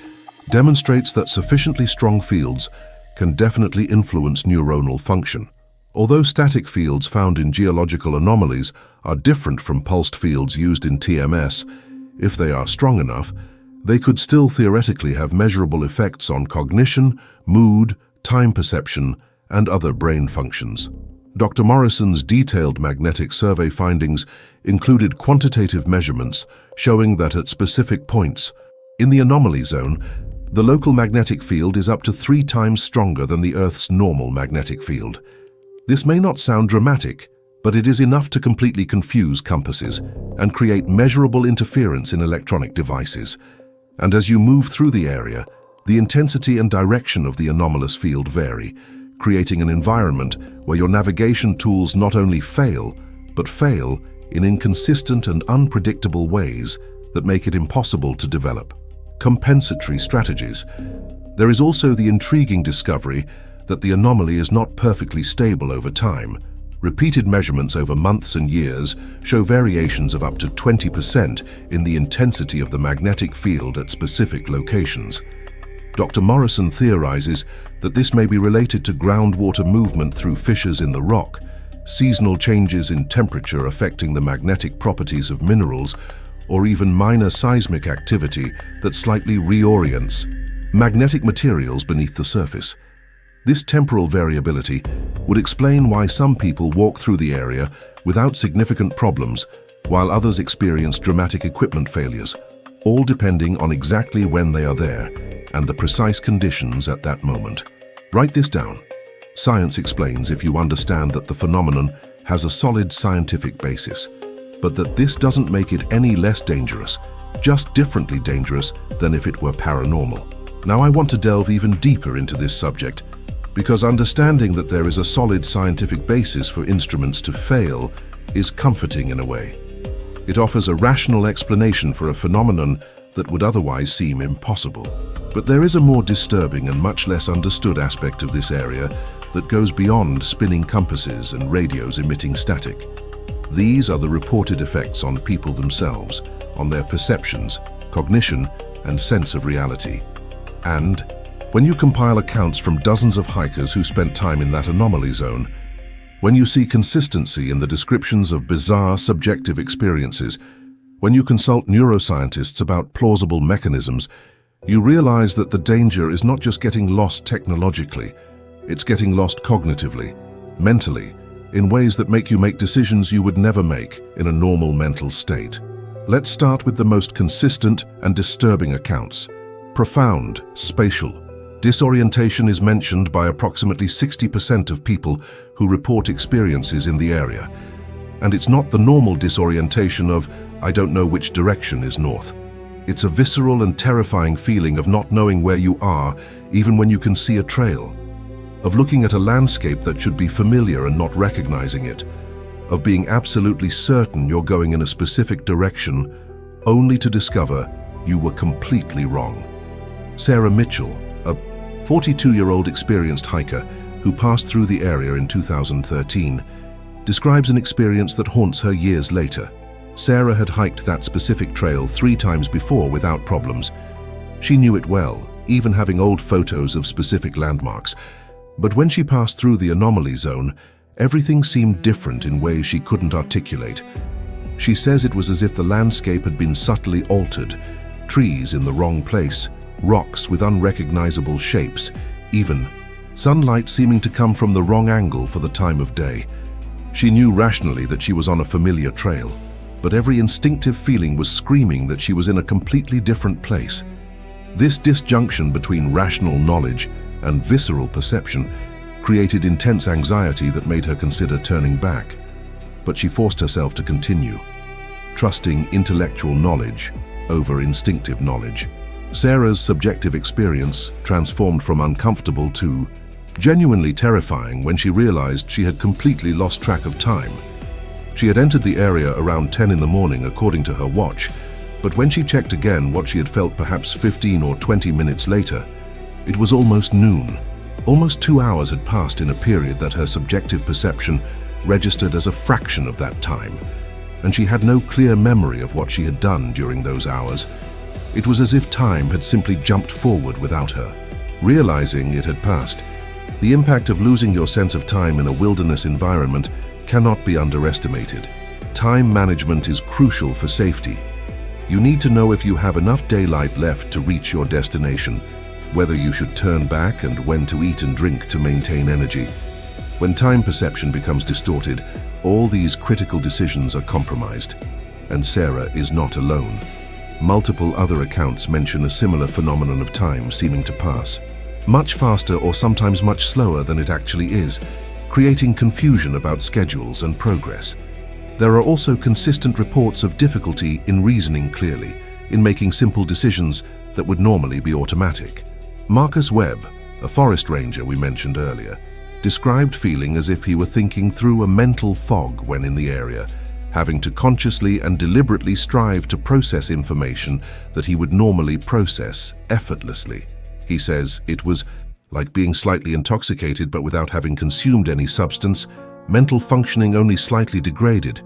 demonstrates that sufficiently strong fields can definitely influence neuronal function. Although static fields found in geological anomalies are different from pulsed fields used in TMS, if they are strong enough, they could still theoretically have measurable effects on cognition, mood, time perception, and other brain functions. Dr. Morrison's detailed magnetic survey findings included quantitative measurements showing that at specific points in the anomaly zone, the local magnetic field is up to 3 times stronger than the Earth's normal magnetic field. This may not sound dramatic, but it is enough to completely confuse compasses and create measurable interference in electronic devices. And as you move through the area, the intensity and direction of the anomalous field vary, creating an environment where your navigation tools not only fail, but fail in inconsistent and unpredictable ways that make it impossible to develop compensatory strategies. There is also the intriguing discovery that the anomaly is not perfectly stable over time. Repeated measurements over months and years show variations of up to 20% in the intensity of the magnetic field at specific locations. Dr. Morrison theorizes that this may be related to groundwater movement through fissures in the rock, seasonal changes in temperature affecting the magnetic properties of minerals, or even minor seismic activity that slightly reorients magnetic materials beneath the surface. This temporal variability would explain why some people walk through the area without significant problems, while others experience dramatic equipment failures, all depending on exactly when they are there and the precise conditions at that moment. Write this down. Science explains if you understand that the phenomenon has a solid scientific basis, but that this doesn't make it any less dangerous, just differently dangerous than if it were paranormal. Now I want to delve even deeper into this subject, because understanding that there is a solid scientific basis for instruments to fail is comforting in a way. It offers a rational explanation for a phenomenon that would otherwise seem impossible. But there is a more disturbing and much less understood aspect of this area that goes beyond spinning compasses and radios emitting static. These are the reported effects on people themselves, on their perceptions, cognition, and sense of reality. And when you compile accounts from dozens of hikers who spent time in that anomaly zone, when you see consistency in the descriptions of bizarre subjective experiences, when you consult neuroscientists about plausible mechanisms, you realize that the danger is not just getting lost technologically, it's getting lost cognitively, mentally, in ways that make you make decisions you would never make in a normal mental state. Let's start with the most consistent and disturbing accounts. Profound, spatial. Disorientation is mentioned by approximately 60% of people who report experiences in the area. And it's not the normal disorientation of, I don't know which direction is north. It's a visceral and terrifying feeling of not knowing where you are, even when you can see a trail. Of looking at a landscape that should be familiar and not recognizing it. of being absolutely certain you're going in a specific direction, only to discover you were completely wrong. Sarah Mitchell, a 42-year-old experienced hiker who passed through the area in 2013, describes an experience that haunts her years later. Sarah had hiked that specific trail 3 times before without problems. She knew it well, even having old photos of specific landmarks. But when she passed through the anomaly zone, everything seemed different in ways she couldn't articulate. She says it was as if the landscape had been subtly altered, trees in the wrong place, rocks with unrecognizable shapes, even sunlight seeming to come from the wrong angle for the time of day. She knew rationally that she was on a familiar trail, but every instinctive feeling was screaming that she was in a completely different place. This disjunction between rational knowledge and visceral perception created intense anxiety that made her consider turning back. But she forced herself to continue, trusting intellectual knowledge over instinctive knowledge. Sarah's subjective experience transformed from uncomfortable to genuinely terrifying when she realized she had completely lost track of time. She had entered the area around 10 in the morning according to her watch, but when she checked again what she had felt perhaps 15 or 20 minutes later, it was almost noon. Almost 2 hours had passed in a period that her subjective perception registered as a fraction of that time, and she had no clear memory of what she had done during those hours. It was as if time had simply jumped forward without her. Realizing it had passed, the impact of losing your sense of time in a wilderness environment cannot be underestimated. Time management is crucial for safety. You need to know if you have enough daylight left to reach your destination, whether you should turn back, and when to eat and drink to maintain energy. When time perception becomes distorted, all these critical decisions are compromised. And Sarah is not alone. Multiple other accounts mention a similar phenomenon of time seeming to pass much faster or sometimes much slower than it actually is, creating confusion about schedules and progress. There are also consistent reports of difficulty in reasoning clearly, in making simple decisions that would normally be automatic. Marcus Webb, a forest ranger we mentioned earlier, described feeling as if he were thinking through a mental fog when in the area, having to consciously and deliberately strive to process information that he would normally process effortlessly. He says it was like being slightly intoxicated but without having consumed any substance, mental functioning only slightly degraded,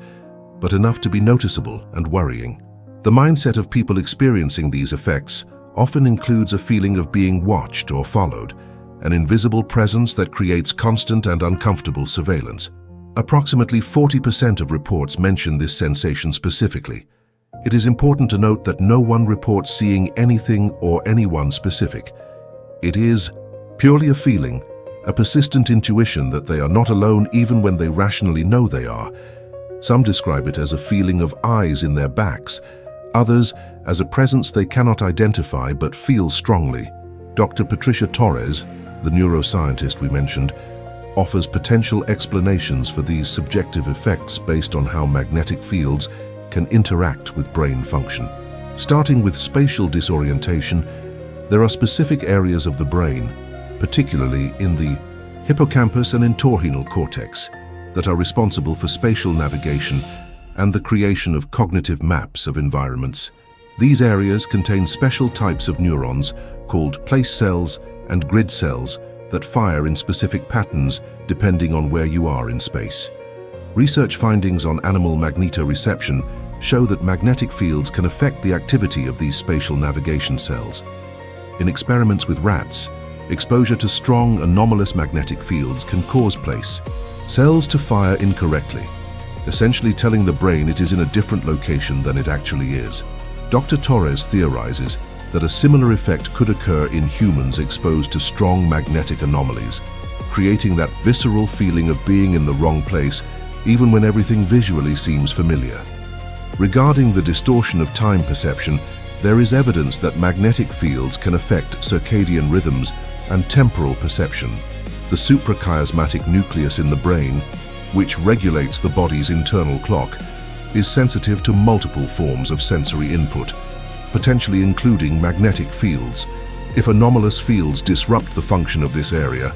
but enough to be noticeable and worrying. The mindset of people experiencing these effects often includes a feeling of being watched or followed, an invisible presence that creates constant and uncomfortable surveillance. Approximately 40% of reports mention this sensation specifically. It is important to note that no one reports seeing anything or anyone specific. It is purely a feeling, a persistent intuition that they are not alone even when they rationally know they are. Some describe it as a feeling of eyes in their backs, others as a presence they cannot identify but feel strongly. Dr. Patricia Torres, the neuroscientist we mentioned, offers potential explanations for these subjective effects based on how magnetic fields can interact with brain function. Starting with spatial disorientation, there are specific areas of the brain, particularly in the hippocampus and entorhinal cortex, that are responsible for spatial navigation and the creation of cognitive maps of environments. These areas contain special types of neurons called place cells and grid cells that fire in specific patterns depending on where you are in space. Research findings on animal magnetoreception show that magnetic fields can affect the activity of these spatial navigation cells. In experiments with rats, exposure to strong, anomalous magnetic fields can cause place cells to fire incorrectly, essentially telling the brain it is in a different location than it actually is. Dr. Torres theorizes that a similar effect could occur in humans exposed to strong magnetic anomalies, creating that visceral feeling of being in the wrong place even when everything visually seems familiar. Regarding the distortion of time perception, there is evidence that magnetic fields can affect circadian rhythms and temporal perception. The suprachiasmatic nucleus in the brain, which regulates the body's internal clock, is sensitive to multiple forms of sensory input, potentially including magnetic fields. If anomalous fields disrupt the function of this area,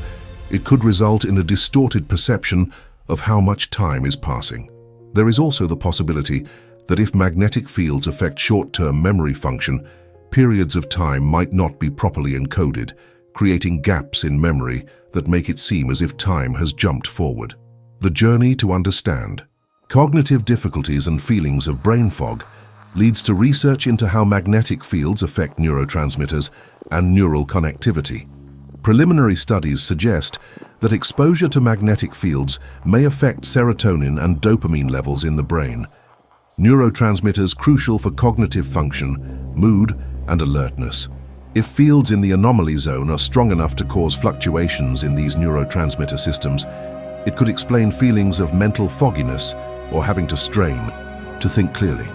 it could result in a distorted perception of how much time is passing. There is also the possibility that if magnetic fields affect short-term memory function, periods of time might not be properly encoded, creating gaps in memory that make it seem as if time has jumped forward. The journey to understand. Cognitive difficulties and feelings of brain fog leads to research into how magnetic fields affect neurotransmitters and neural connectivity. Preliminary studies suggest that exposure to magnetic fields may affect serotonin and dopamine levels in the brain, neurotransmitters crucial for cognitive function, mood, and alertness. If fields in the anomaly zone are strong enough to cause fluctuations in these neurotransmitter systems, it could explain feelings of mental fogginess or having to strain to think clearly.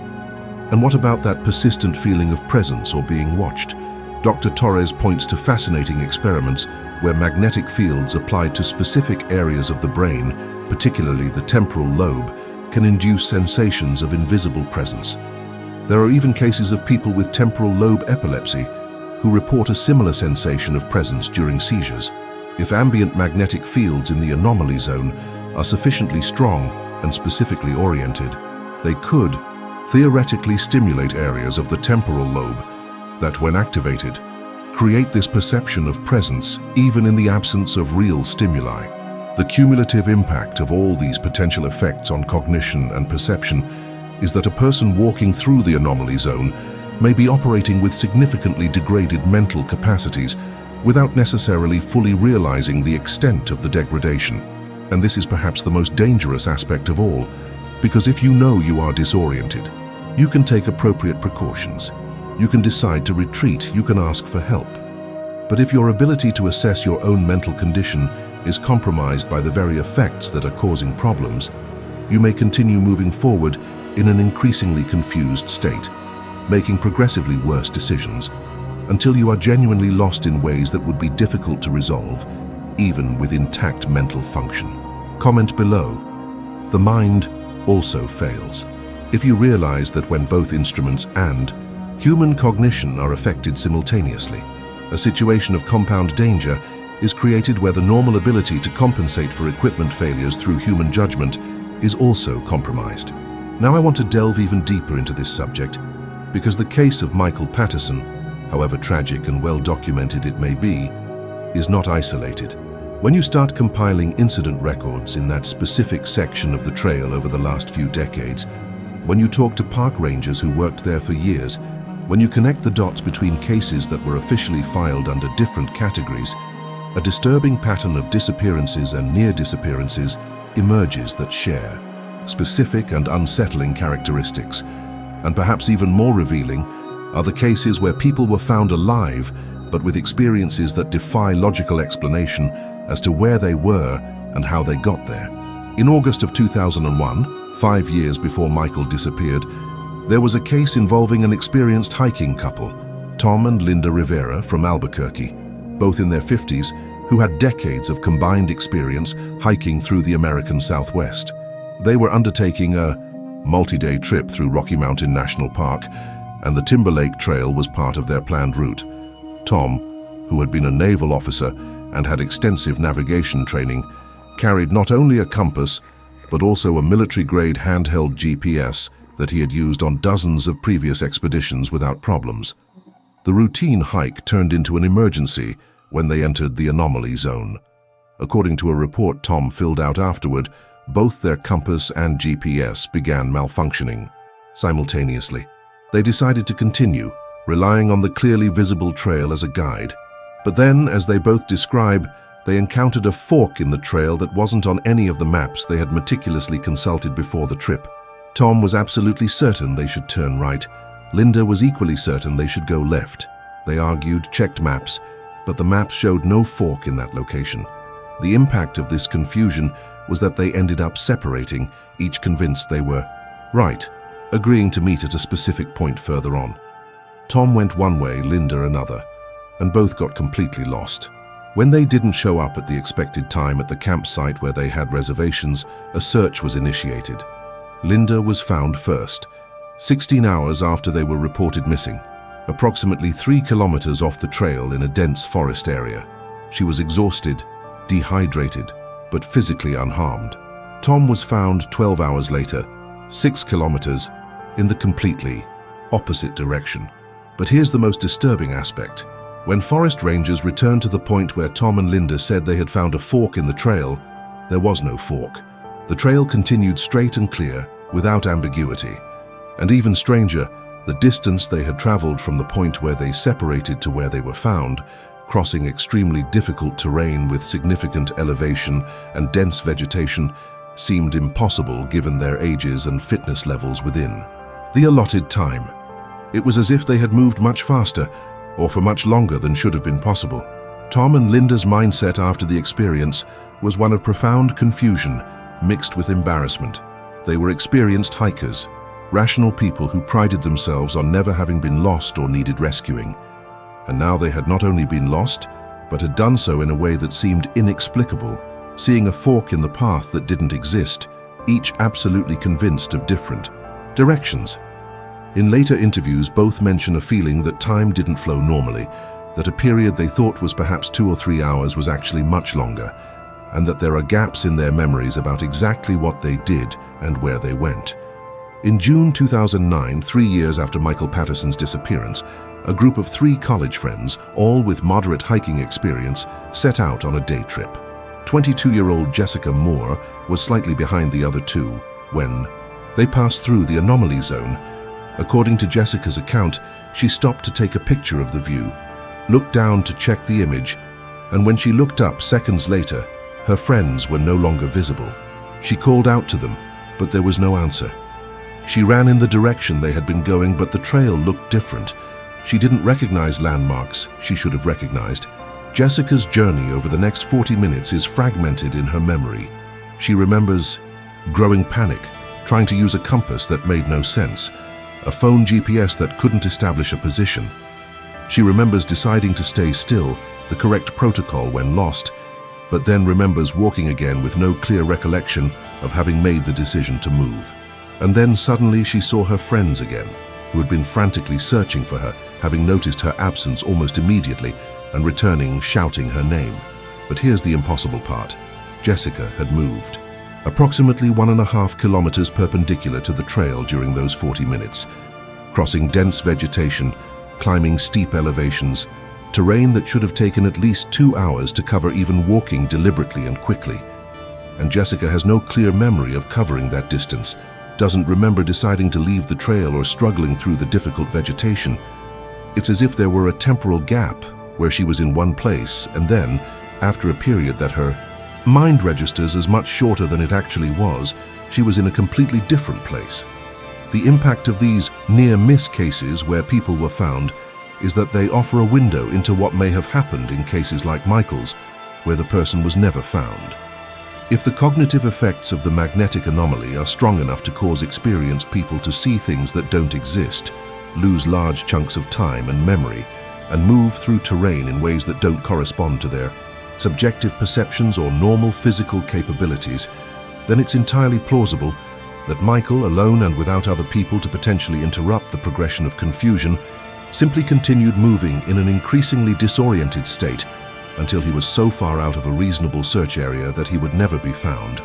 And what about that persistent feeling of presence or being watched? Dr. Torres points to fascinating experiments where magnetic fields applied to specific areas of the brain, particularly the temporal lobe, can induce sensations of invisible presence. There are even cases of people with temporal lobe epilepsy who report a similar sensation of presence during seizures. If ambient magnetic fields in the anomaly zone are sufficiently strong and specifically oriented, they could theoretically stimulate areas of the temporal lobe that, when activated, create this perception of presence even in the absence of real stimuli. The cumulative impact of all these potential effects on cognition and perception is that a person walking through the anomaly zone may be operating with significantly degraded mental capacities without necessarily fully realizing the extent of the degradation. And this is perhaps the most dangerous aspect of all, because if you know you are disoriented, you can take appropriate precautions. You can decide to retreat, you can ask for help. But if your ability to assess your own mental condition is compromised by the very effects that are causing problems, you may continue moving forward in an increasingly confused state, making progressively worse decisions, until you are genuinely lost in ways that would be difficult to resolve, even with intact mental function. Comment below. The mind also fails. If you realize that when both instruments and human cognition are affected simultaneously, a situation of compound danger is created where the normal ability to compensate for equipment failures through human judgment is also compromised. Now I want to delve even deeper into this subject, because the case of Michael Patterson, however tragic and well documented it may be, is not isolated. When you start compiling incident records in that specific section of the trail over the last few decades, when you talk to park rangers who worked there for years, when you connect the dots between cases that were officially filed under different categories, a disturbing pattern of disappearances and near disappearances emerges that share specific and unsettling characteristics. And perhaps even more revealing are the cases where people were found alive, but with experiences that defy logical explanation as to where they were and how they got there. In August of 2001, 5 years before Michael disappeared, there was a case involving an experienced hiking couple, Tom and Linda Rivera from Albuquerque, both in their 50s, who had decades of combined experience hiking through the American Southwest. They were undertaking a multi-day trip through Rocky Mountain National Park, and the Timberlake Trail was part of their planned route. Tom, who had been a naval officer and had extensive navigation training, carried not only a compass, but also a military-grade handheld GPS that he had used on dozens of previous expeditions without problems. The routine hike turned into an emergency when they entered the anomaly zone. According to a report Tom filled out afterward, both their compass and GPS began malfunctioning simultaneously. They decided to continue, relying on the clearly visible trail as a guide. But then, as they both describe, they encountered a fork in the trail that wasn't on any of the maps they had meticulously consulted before the trip. Tom was absolutely certain they should turn right. Linda was equally certain they should go left. They argued, checked maps, but the maps showed no fork in that location. The impact of this confusion was that they ended up separating, each convinced they were right, agreeing to meet at a specific point further on. Tom went one way, Linda another, and both got completely lost. When they didn't show up at the expected time at the campsite where they had reservations, a search was initiated. Linda was found first, 16 hours after they were reported missing, approximately 3 kilometers off the trail in a dense forest area. She was exhausted, dehydrated, but physically unharmed. Tom was found 12 hours later, 6 kilometers in the completely opposite direction. But here's the most disturbing aspect. When forest rangers returned to the point where Tom and Linda said they had found a fork in the trail, there was no fork. The trail continued straight and clear, without ambiguity. And even stranger, the distance they had traveled from the point where they separated to where they were found, crossing extremely difficult terrain with significant elevation and dense vegetation, seemed impossible given their ages and fitness levels within the allotted time. It was as if they had moved much faster, or for much longer than should have been possible. Tom and Linda's mindset after the experience was one of profound confusion mixed with embarrassment. They were experienced hikers, rational people who prided themselves on never having been lost or needed rescuing. And now they had not only been lost, but had done so in a way that seemed inexplicable, seeing a fork in the path that didn't exist, each absolutely convinced of different directions. In later interviews, both mention a feeling that time didn't flow normally, that a period they thought was perhaps 2 or 3 hours was actually much longer, and that there are gaps in their memories about exactly what they did and where they went. In June 2009, 3 years after Michael Patterson's disappearance, a group of 3 college friends, all with moderate hiking experience, set out on a day trip. 22-year-old Jessica Moore was slightly behind the other 2 when they passed through the anomaly zone. According to Jessica's account, she stopped to take a picture of the view, looked down to check the image, and when she looked up seconds later, her friends were no longer visible. She called out to them, but there was no answer. She ran in the direction they had been going, but the trail looked different. She didn't recognize landmarks she should have recognized. Jessica's journey over the next 40 minutes is fragmented in her memory. She remembers growing panic, trying to use a compass that made no sense, a phone GPS that couldn't establish a position. She remembers deciding to stay still, the correct protocol when lost, but then remembers walking again with no clear recollection of having made the decision to move. And then suddenly she saw her friends again, who had been frantically searching for her, having noticed her absence almost immediately and returning shouting her name. But here's the impossible part. Jessica had moved. Approximately 1.5 kilometers perpendicular to the trail during those 40 minutes, crossing dense vegetation, climbing steep elevations, terrain that should have taken at least 2 hours to cover even walking deliberately and quickly. And Jessica has no clear memory of covering that distance, doesn't remember deciding to leave the trail or struggling through the difficult vegetation. It's as if there were a temporal gap where she was in one place, and then, after a period that her mind registers as much shorter than it actually was, she was in a completely different place. The impact of these near-miss cases where people were found is that they offer a window into what may have happened in cases like Michael's, where the person was never found. If the cognitive effects of the magnetic anomaly are strong enough to cause experienced people to see things that don't exist, lose large chunks of time and memory, and move through terrain in ways that don't correspond to their subjective perceptions or normal physical capabilities, then it's entirely plausible that Michael, alone and without other people to potentially interrupt the progression of confusion, simply continued moving in an increasingly disoriented state until he was so far out of a reasonable search area that he would never be found.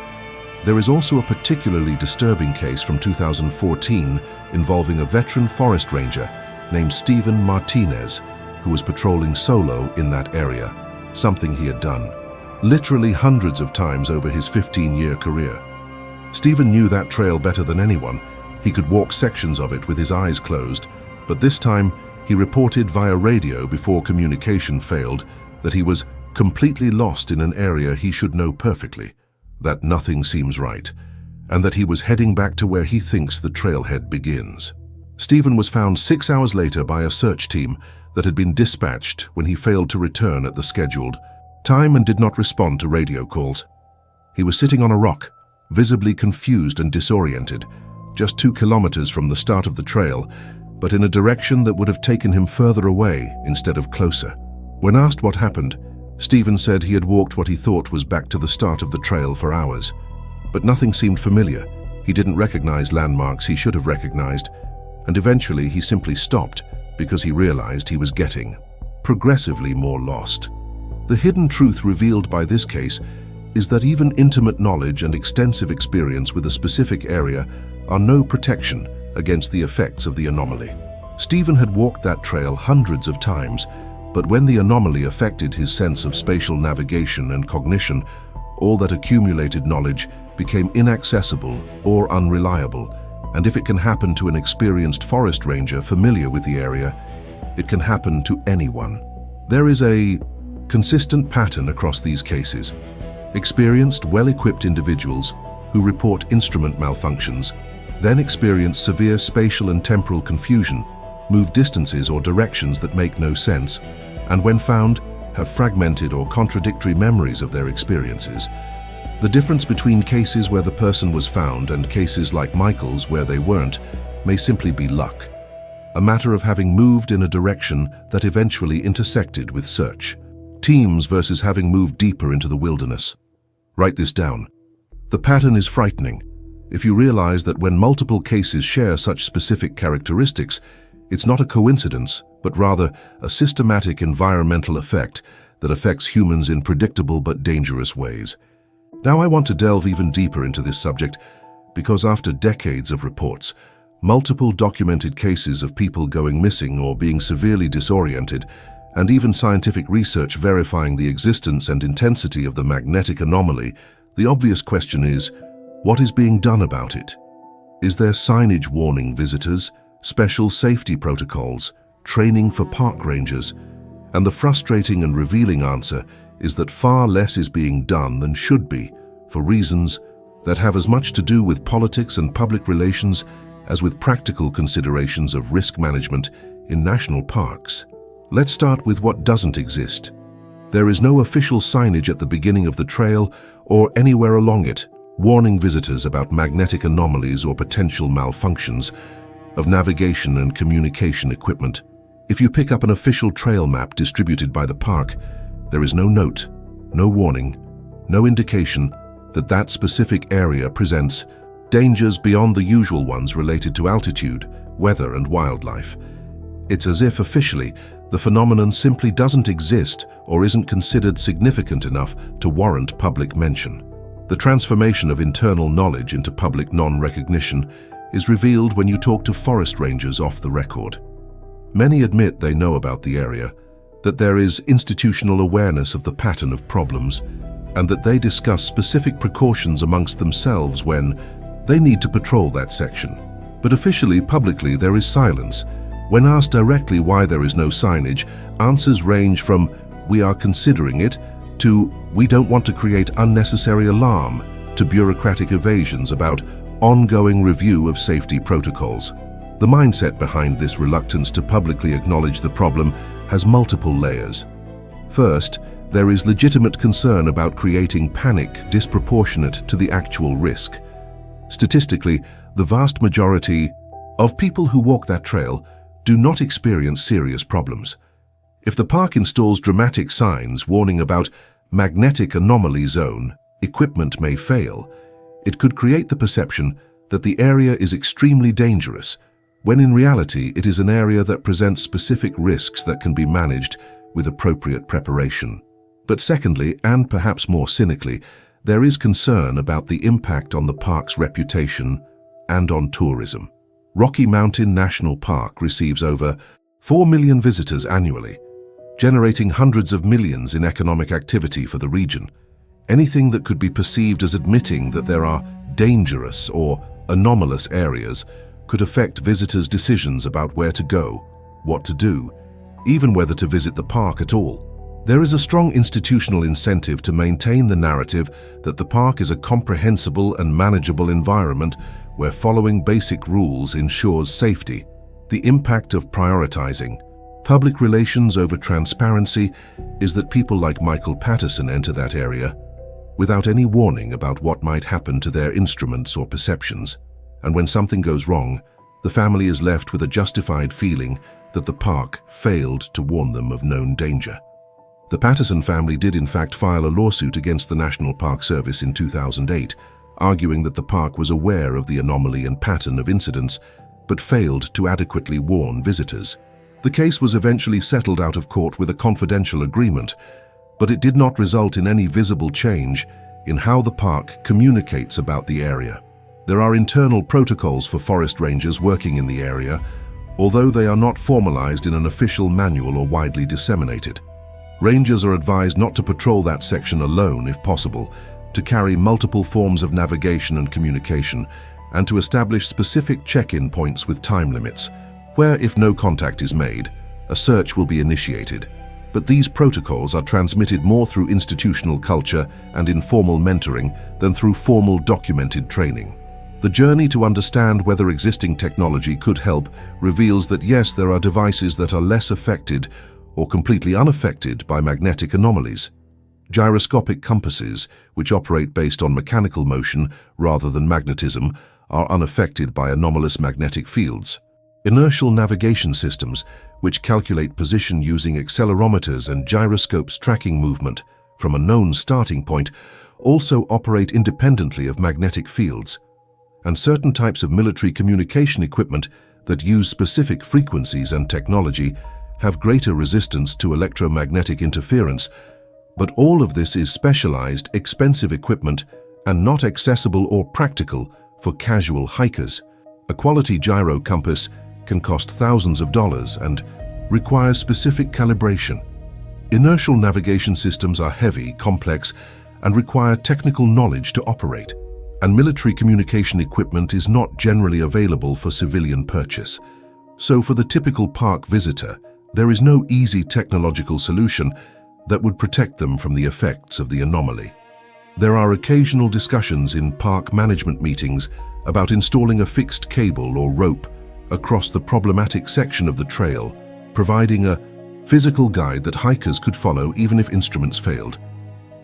There is also a particularly disturbing case from 2014 involving a veteran forest ranger named Stephen Martinez, who was patrolling solo in that area, something he had done literally hundreds of times over his 15-year career. Stephen knew that trail better than anyone. He could walk sections of it with his eyes closed, but this time he reported via radio before communication failed that he was completely lost in an area he should know perfectly, that nothing seems right, and that he was heading back to where he thinks the trailhead begins. Stephen was found 6 hours later by a search team that had been dispatched when he failed to return at the scheduled time and did not respond to radio calls. He was sitting on a rock, visibly confused and disoriented, just 2 kilometers from the start of the trail, but in a direction that would have taken him further away instead of closer. When asked what happened, Stephen said he had walked what he thought was back to the start of the trail for hours. But nothing seemed familiar. He didn't recognize landmarks he should have recognized, and eventually he simply stopped because he realized he was getting progressively more lost. The hidden truth revealed by this case is that even intimate knowledge and extensive experience with a specific area are no protection against the effects of the anomaly. Stephen had walked that trail hundreds of times, but when the anomaly affected his sense of spatial navigation and cognition, all that accumulated knowledge became inaccessible or unreliable. And if it can happen to an experienced forest ranger familiar with the area, it can happen to anyone. There is a consistent pattern across these cases. Experienced, well-equipped individuals who report instrument malfunctions then experience severe spatial and temporal confusion, move distances or directions that make no sense, and when found, have fragmented or contradictory memories of their experiences. The difference between cases where the person was found and cases like Michael's where they weren't may simply be luck, a matter of having moved in a direction that eventually intersected with search. Teams versus having moved deeper into the wilderness. Write this down. The pattern is frightening. If you realize that when multiple cases share such specific characteristics, it's not a coincidence, but rather a systematic environmental effect that affects humans in predictable but dangerous ways. Now I want to delve even deeper into this subject because after decades of reports, multiple documented cases of people going missing or being severely disoriented, and even scientific research verifying the existence and intensity of the magnetic anomaly, the obvious question is, what is being done about it? Is there signage warning visitors, special safety protocols, training for park rangers? And the frustrating and revealing answer is that far less is being done than should be, for reasons that have as much to do with politics and public relations as with practical considerations of risk management in national parks. Let's start with what doesn't exist. There is no official signage at the beginning of the trail or anywhere along it, warning visitors about magnetic anomalies or potential malfunctions of navigation and communication equipment. If you pick up an official trail map distributed by the park, there is no note, no warning, no indication that that specific area presents dangers beyond the usual ones related to altitude, weather, and wildlife. It's as if officially the phenomenon simply doesn't exist or isn't considered significant enough to warrant public mention. The transformation of internal knowledge into public non-recognition is revealed when you talk to forest rangers off the record. Many admit they know about the area, that there is institutional awareness of the pattern of problems, and that they discuss specific precautions amongst themselves when they need to patrol that section. But officially, publicly, there is silence. When asked directly why there is no signage, answers range from "we are considering it" to "we don't want to create unnecessary alarm" to bureaucratic evasions about ongoing review of safety protocols. The mindset behind this reluctance to publicly acknowledge the problem has multiple layers. First, there is legitimate concern about creating panic disproportionate to the actual risk. Statistically, the vast majority of people who walk that trail do not experience serious problems. If the park installs dramatic signs warning about magnetic anomaly zone, equipment may fail, it could create the perception that the area is extremely dangerous, when in reality it is an area that presents specific risks that can be managed with appropriate preparation. But secondly, and perhaps more cynically, there is concern about the impact on the park's reputation and on tourism. Rocky Mountain National Park receives over 4 million visitors annually, generating hundreds of millions in economic activity for the region. Anything that could be perceived as admitting that there are dangerous or anomalous areas could affect visitors' decisions about where to go, what to do, even whether to visit the park at all. There is a strong institutional incentive to maintain the narrative that the park is a comprehensible and manageable environment where following basic rules ensures safety. The impact of prioritizing public relations over transparency is that people like Michael Patterson enter that area without any warning about what might happen to their instruments or perceptions. And when something goes wrong, the family is left with a justified feeling that the park failed to warn them of known danger. The Patterson family did in fact file a lawsuit against the National Park Service in 2008, arguing that the park was aware of the anomaly and pattern of incidents, but failed to adequately warn visitors. The case was eventually settled out of court with a confidential agreement, but it did not result in any visible change in how the park communicates about the area. There are internal protocols for forest rangers working in the area, although they are not formalized in an official manual or widely disseminated. Rangers are advised not to patrol that section alone if possible, to carry multiple forms of navigation and communication, and to establish specific check-in points with time limits, where, if no contact is made, a search will be initiated. But these protocols are transmitted more through institutional culture and informal mentoring than through formal documented training. The journey to understand whether existing technology could help reveals that yes, there are devices that are less affected or completely unaffected by magnetic anomalies. Gyroscopic compasses, which operate based on mechanical motion rather than magnetism, are unaffected by anomalous magnetic fields. Inertial navigation systems, which calculate position using accelerometers and gyroscopes tracking movement from a known starting point, also operate independently of magnetic fields. And certain types of military communication equipment that use specific frequencies and technology have greater resistance to electromagnetic interference, but all of this is specialized, expensive equipment and not accessible or practical for casual hikers. A quality gyro compass can cost thousands of dollars and requires specific calibration. Inertial navigation systems are heavy, complex, and require technical knowledge to operate, and military communication equipment is not generally available for civilian purchase. So for the typical park visitor, there is no easy technological solution that would protect them from the effects of the anomaly. There are occasional discussions in park management meetings about installing a fixed cable or rope across the problematic section of the trail, providing a physical guide that hikers could follow even if instruments failed.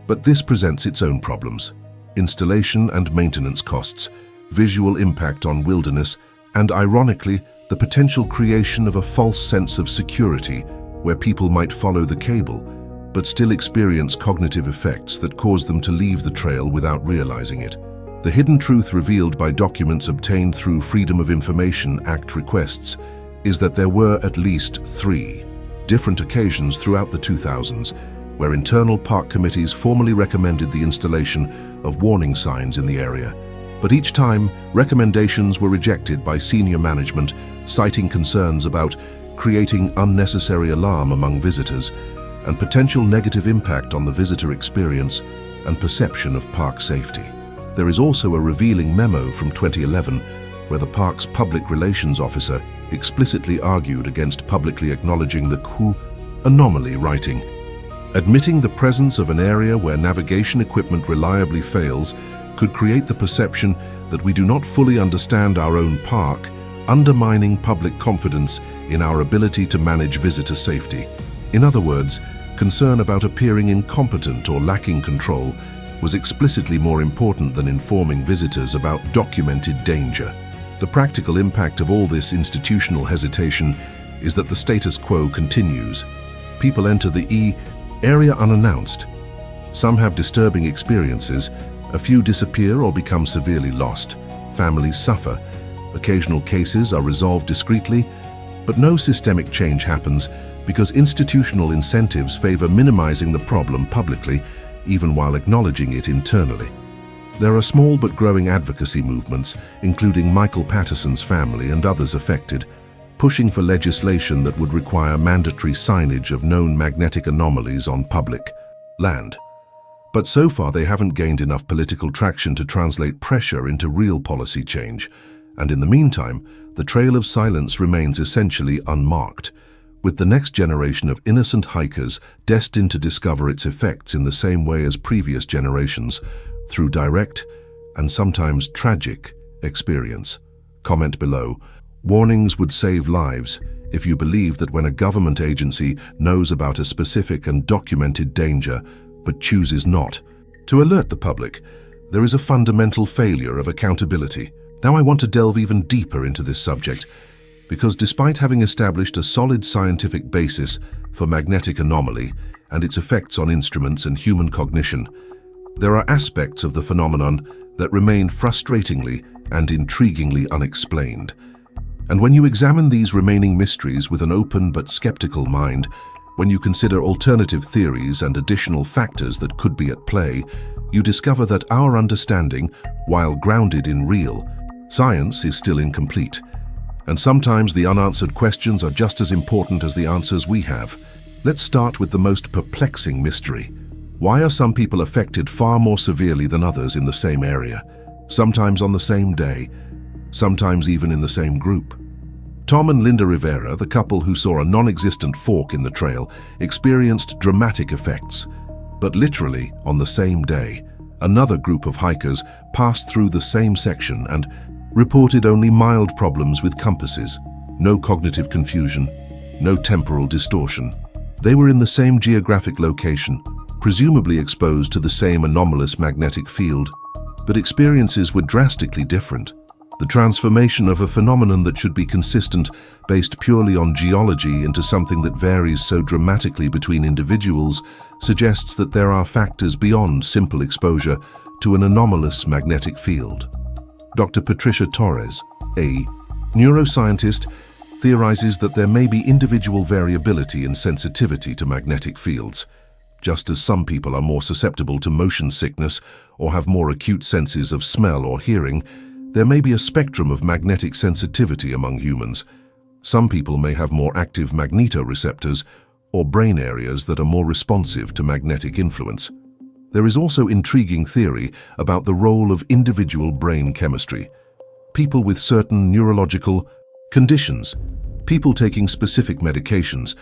But this presents its own problems: installation and maintenance costs, visual impact on wilderness, and ironically, the potential creation of a false sense of security where people might follow the cable, but still experience cognitive effects that cause them to leave the trail without realizing it. The hidden truth revealed by documents obtained through Freedom of Information Act requests is that there were at least 3 different occasions throughout the 2000s where internal park committees formally recommended the installation of warning signs in the area. But each time, recommendations were rejected by senior management, citing concerns about creating unnecessary alarm among visitors and potential negative impact on the visitor experience and perception of park safety. There is also a revealing memo from 2011 where the park's public relations officer explicitly argued against publicly acknowledging the anomaly, writing, "Admitting the presence of an area where navigation equipment reliably fails could create the perception that we do not fully understand our own park, undermining public confidence in our ability to manage visitor safety." In other words, concern about appearing incompetent or lacking control was explicitly more important than informing visitors about documented danger. The practical impact of all this institutional hesitation is that the status quo continues. People enter the area unannounced. Some have disturbing experiences. A few disappear or become severely lost. Families suffer. Occasional cases are resolved discreetly, but no systemic change happens because institutional incentives favor minimizing the problem publicly, even while acknowledging it internally. There are small but growing advocacy movements, including Michael Patterson's family and others affected, pushing for legislation that would require mandatory signage of known magnetic anomalies on public land. But so far they haven't gained enough political traction to translate pressure into real policy change, and in the meantime, the trail of silence remains essentially unmarked, with the next generation of innocent hikers destined to discover its effects in the same way as previous generations, through direct and sometimes tragic experience. Comment below. Warnings would save lives if you believe that when a government agency knows about a specific and documented danger but chooses not to alert the public, there is a fundamental failure of accountability. Now I want to delve even deeper into this subject, because despite having established a solid scientific basis for magnetic anomaly and its effects on instruments and human cognition, there are aspects of the phenomenon that remain frustratingly and intriguingly unexplained. And when you examine these remaining mysteries with an open but skeptical mind, when you consider alternative theories and additional factors that could be at play, you discover that our understanding, while grounded in real science, is still incomplete. And sometimes the unanswered questions are just as important as the answers we have. Let's start with the most perplexing mystery. Why are some people affected far more severely than others in the same area, sometimes on the same day, sometimes even in the same group? Tom and Linda Rivera, the couple who saw a non-existent fork in the trail, experienced dramatic effects. But literally, on the same day, another group of hikers passed through the same section and reported only mild problems with compasses, no cognitive confusion, no temporal distortion. They were in the same geographic location, presumably exposed to the same anomalous magnetic field, but experiences were drastically different. The transformation of a phenomenon that should be consistent, based purely on geology, into something that varies so dramatically between individuals suggests that there are factors beyond simple exposure to an anomalous magnetic field. Dr. Patricia Torres, a neuroscientist, theorizes that there may be individual variability in sensitivity to magnetic fields. Just as some people are more susceptible to motion sickness or have more acute senses of smell or hearing, there may be a spectrum of magnetic sensitivity among humans. Some people may have more active magnetoreceptors or brain areas that are more responsive to magnetic influence. There is also intriguing theory about the role of individual brain chemistry. People with certain neurological conditions, people taking specific medications,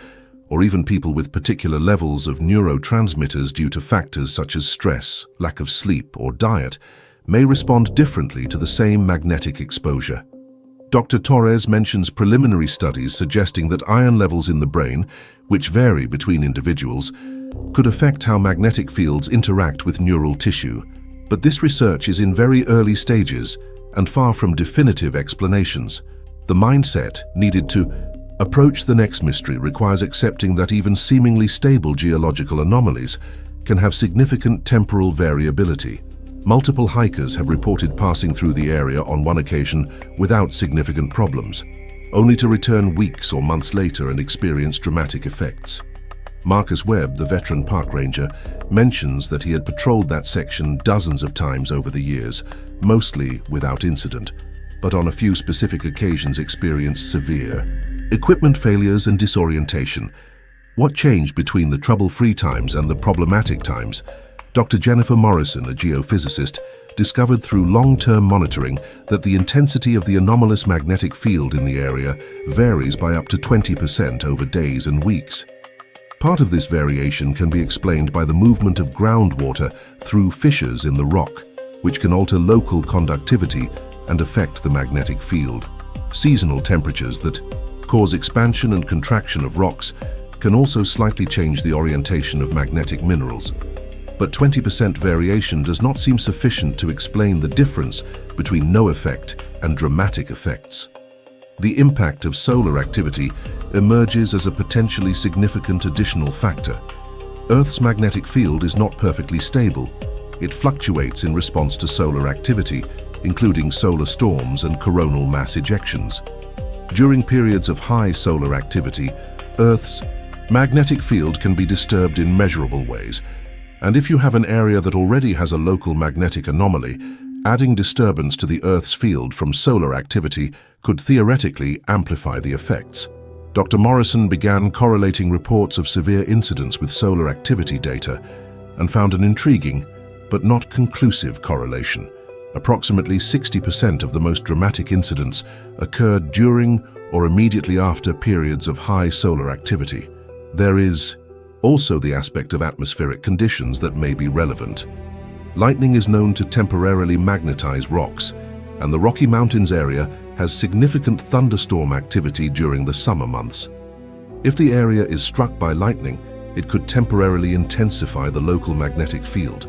or even people with particular levels of neurotransmitters due to factors such as stress, lack of sleep, or diet, may respond differently to the same magnetic exposure. Dr. Torres mentions preliminary studies suggesting that iron levels in the brain, which vary between individuals, could affect how magnetic fields interact with neural tissue. But this research is in very early stages and far from definitive explanations. The mindset needed to approach the next mystery requires accepting that even seemingly stable geological anomalies can have significant temporal variability. Multiple hikers have reported passing through the area on one occasion without significant problems, only to return weeks or months later and experience dramatic effects. Marcus Webb, the veteran park ranger, mentions that he had patrolled that section dozens of times over the years, mostly without incident, but on a few specific occasions experienced severe equipment failures and disorientation. What changed between the trouble-free times and the problematic times? Dr. Jennifer Morrison, a geophysicist, discovered through long-term monitoring that the intensity of the anomalous magnetic field in the area varies by up to 20% over days and weeks. Part of this variation can be explained by the movement of groundwater through fissures in the rock, which can alter local conductivity and affect the magnetic field. Seasonal temperatures that cause expansion and contraction of rocks can also slightly change the orientation of magnetic minerals. But 20% variation does not seem sufficient to explain the difference between no effect and dramatic effects. The impact of solar activity emerges as a potentially significant additional factor. Earth's magnetic field is not perfectly stable. It fluctuates in response to solar activity, including solar storms and coronal mass ejections. During periods of high solar activity, Earth's magnetic field can be disturbed in measurable ways. And if you have an area that already has a local magnetic anomaly, adding disturbance to the Earth's field from solar activity could theoretically amplify the effects. Dr. Morrison began correlating reports of severe incidents with solar activity data and found an intriguing but not conclusive correlation. Approximately 60% of the most dramatic incidents occurred during or immediately after periods of high solar activity. There is also the aspect of atmospheric conditions that may be relevant. Lightning is known to temporarily magnetize rocks, and the Rocky Mountains area has significant thunderstorm activity during the summer months. If the area is struck by lightning, it could temporarily intensify the local magnetic field.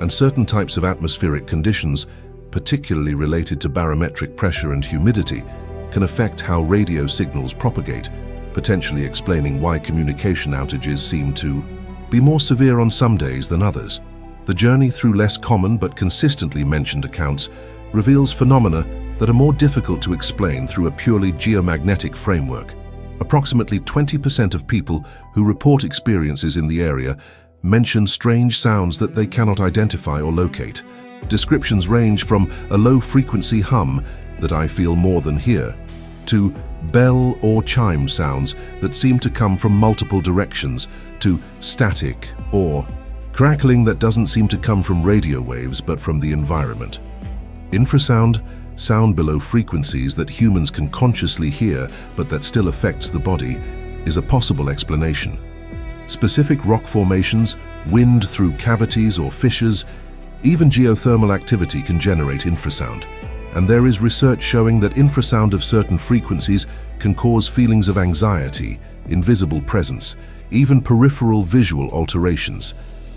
And certain types of atmospheric conditions, particularly related to barometric pressure and humidity, can affect how radio signals propagate, potentially explaining why communication outages seem to be more severe on some days than others. The journey through less common but consistently mentioned accounts reveals phenomena that are more difficult to explain through a purely geomagnetic framework. Approximately 20% of people who report experiences in the area mention strange sounds that they cannot identify or locate. Descriptions range from a low-frequency hum that I feel more than hear, to bell or chime sounds that seem to come from multiple directions, to static or crackling that doesn't seem to come from radio waves but from the environment. Infrasound, sound below frequencies that humans can consciously hear but that still affects the body, is a possible explanation. Specific rock formations, wind through cavities or fissures, even geothermal activity can generate infrasound. And there is research showing that infrasound of certain frequencies can cause feelings of anxiety, invisible presence, even peripheral visual alterations.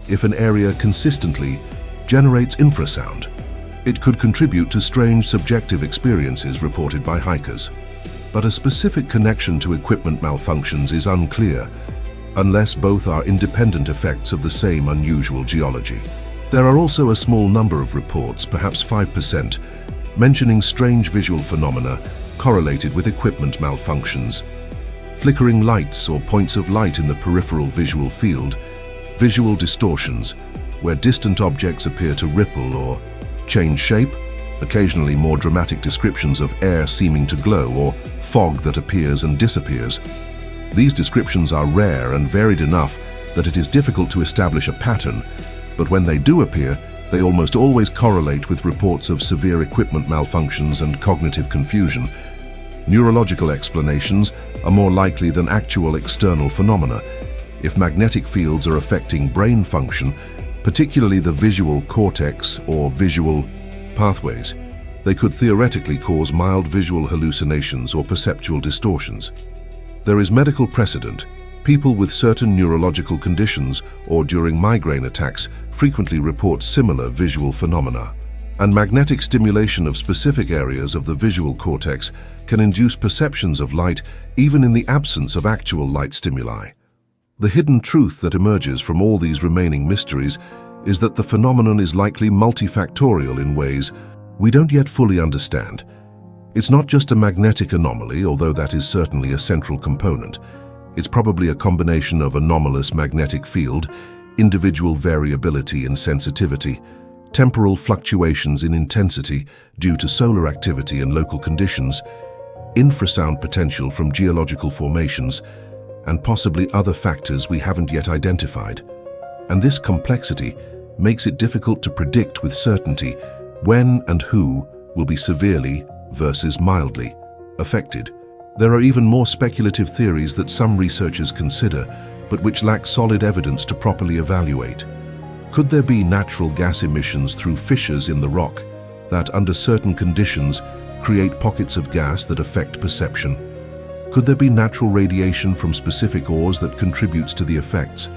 If an area consistently generates infrasound, it could contribute to strange subjective experiences reported by hikers. But a specific connection to equipment malfunctions is unclear, unless both are independent effects of the same unusual geology. There are also a small number of reports, perhaps 5%, mentioning strange visual phenomena correlated with equipment malfunctions. Flickering lights or points of light in the peripheral visual field, visual distortions, where distant objects appear to ripple or change shape, occasionally more dramatic descriptions of air seeming to glow or fog that appears and disappears. These descriptions are rare and varied enough that it is difficult to establish a pattern, but when they do appear, they almost always correlate with reports of severe equipment malfunctions and cognitive confusion. Neurological explanations are more likely than actual external phenomena. If magnetic fields are affecting brain function, particularly the visual cortex or visual pathways, they could theoretically cause mild visual hallucinations or perceptual distortions. There is medical precedent. People with certain neurological conditions or during migraine attacks frequently report similar visual phenomena. And magnetic stimulation of specific areas of the visual cortex can induce perceptions of light even in the absence of actual light stimuli. The hidden truth that emerges from all these remaining mysteries is that the phenomenon is likely multifactorial in ways we don't yet fully understand. It's not just a magnetic anomaly, although that is certainly a central component. It's probably a combination of anomalous magnetic field, individual variability in sensitivity, temporal fluctuations in intensity due to solar activity and local conditions, infrasound potential from geological formations, and possibly other factors we haven't yet identified. And this complexity makes it difficult to predict with certainty when and who will be severely versus mildly affected. There are even more speculative theories that some researchers consider, but which lack solid evidence to properly evaluate. Could there be natural gas emissions through fissures in the rock that, under certain conditions, create pockets of gas that affect perception? Could there be natural radiation from specific ores that contributes to the effects?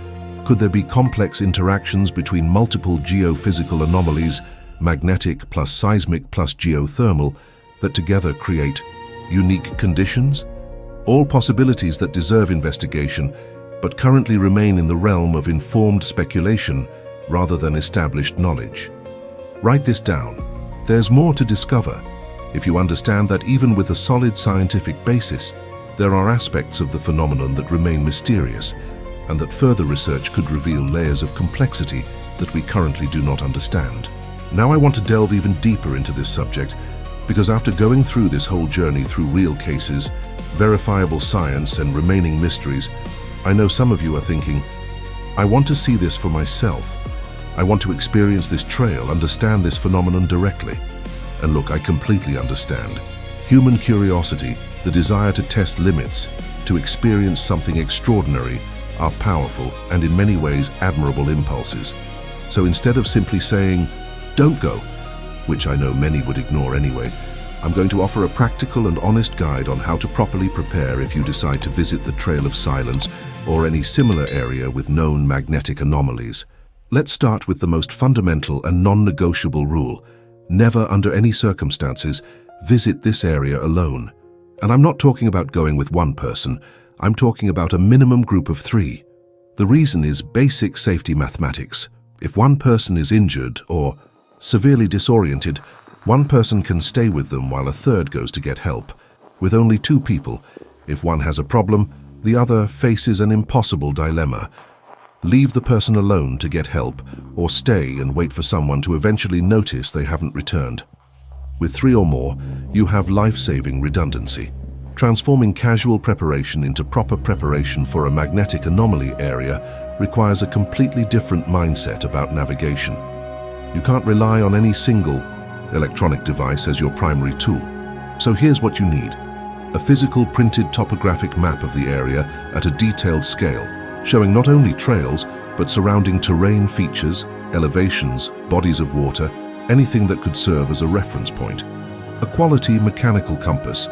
Could there be complex interactions between multiple geophysical anomalies, magnetic plus seismic plus geothermal, that together create unique conditions? All possibilities that deserve investigation, but currently remain in the realm of informed speculation rather than established knowledge. Write this down. There's more to discover if you understand that even with a solid scientific basis, there are aspects of the phenomenon that remain mysterious, and that further research could reveal layers of complexity that we currently do not understand. Now I want to delve even deeper into this subject, because after going through this whole journey through real cases, verifiable science, and remaining mysteries, I know some of you are thinking, I want to see this for myself. I want to experience this trail, understand this phenomenon directly. And look, I completely understand. Human curiosity, the desire to test limits, to experience something extraordinary, are powerful and in many ways admirable impulses. So instead of simply saying, don't go, which I know many would ignore anyway, I'm going to offer a practical and honest guide on how to properly prepare if you decide to visit the Trail of Silence or any similar area with known magnetic anomalies. Let's start with the most fundamental and non-negotiable rule. Never, under any circumstances, visit this area alone. And I'm not talking about going with one person, I'm talking about a minimum group of 3. The reason is basic safety mathematics. If one person is injured or severely disoriented, one person can stay with them while a third goes to get help. With only 2 people, if one has a problem, the other faces an impossible dilemma. Leave the person alone to get help, or stay and wait for someone to eventually notice they haven't returned. With 3 or more, you have life-saving redundancy. Transforming casual preparation into proper preparation for a magnetic anomaly area requires a completely different mindset about navigation. You can't rely on any single electronic device as your primary tool. So here's what you need: a physical printed topographic map of the area at a detailed scale, showing not only trails, but surrounding terrain features, elevations, bodies of water, anything that could serve as a reference point. A quality mechanical compass,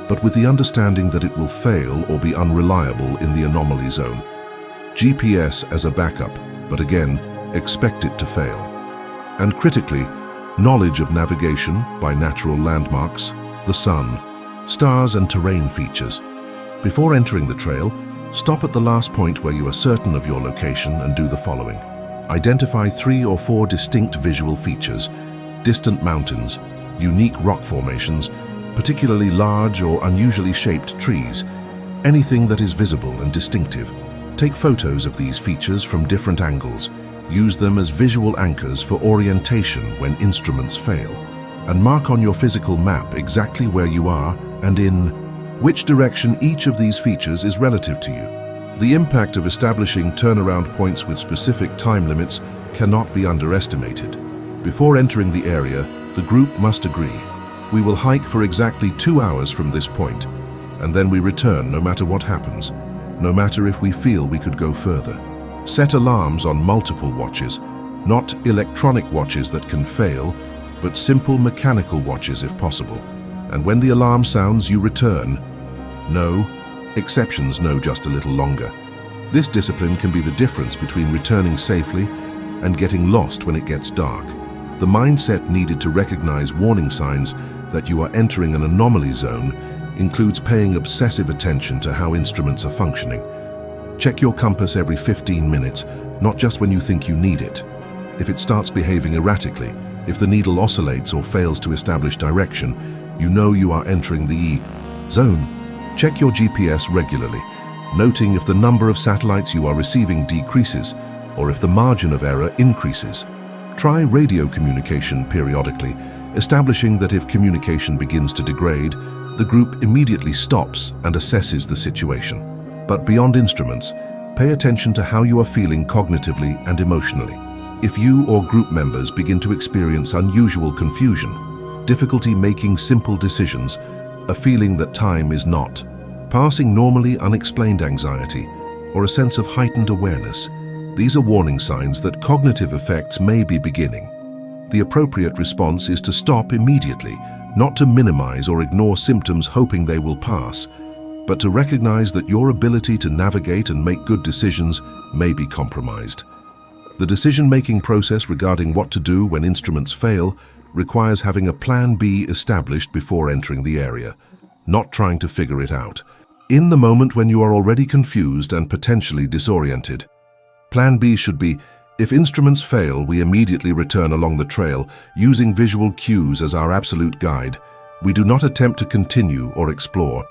but with the understanding that it will fail or be unreliable in the anomaly zone. GPS as a backup, but again, expect it to fail. And critically, knowledge of navigation by natural landmarks, the sun, stars and terrain features. Before entering the trail, stop at the last point where you are certain of your location and do the following. Identify 3 or 4 distinct visual features: distant mountains, unique rock formations, particularly large or unusually shaped trees, anything that is visible and distinctive. Take photos of these features from different angles. Use them as visual anchors for orientation when instruments fail. And mark on your physical map exactly where you are and in which direction each of these features is relative to you. The impact of establishing turnaround points with specific time limits cannot be underestimated. Before entering the area, the group must agree: we will hike for exactly 2 hours from this point, and then we return no matter what happens, no matter if we feel we could go further. Set alarms on multiple watches, not electronic watches that can fail, but simple mechanical watches if possible. And when the alarm sounds, you return. No, exceptions know just a little longer. This discipline can be the difference between returning safely and getting lost when it gets dark. The mindset needed to recognize warning signs that you are entering an anomaly zone includes paying obsessive attention to how instruments are functioning. Check your compass every 15 minutes, not just when you think you need it. If it starts behaving erratically, if the needle oscillates or fails to establish direction, you know you are entering the zone. Check your GPS regularly, noting if the number of satellites you are receiving decreases or if the margin of error increases. Try radio communication periodically, establishing that if communication begins to degrade, the group immediately stops and assesses the situation. But beyond instruments, pay attention to how you are feeling cognitively and emotionally. If you or group members begin to experience unusual confusion, difficulty making simple decisions, a feeling that time is not passing, normally unexplained anxiety, or a sense of heightened awareness, these are warning signs that cognitive effects may be beginning. The appropriate response is to stop immediately, not to minimize or ignore symptoms hoping they will pass, but to recognize that your ability to navigate and make good decisions may be compromised. The decision-making process regarding what to do when instruments fail requires having a plan B established before entering the area, not trying to figure it out in the moment when you are already confused and potentially disoriented. Plan B should be: if instruments fail, we immediately return along the trail, using visual cues as our absolute guide. We do not attempt to continue or explore.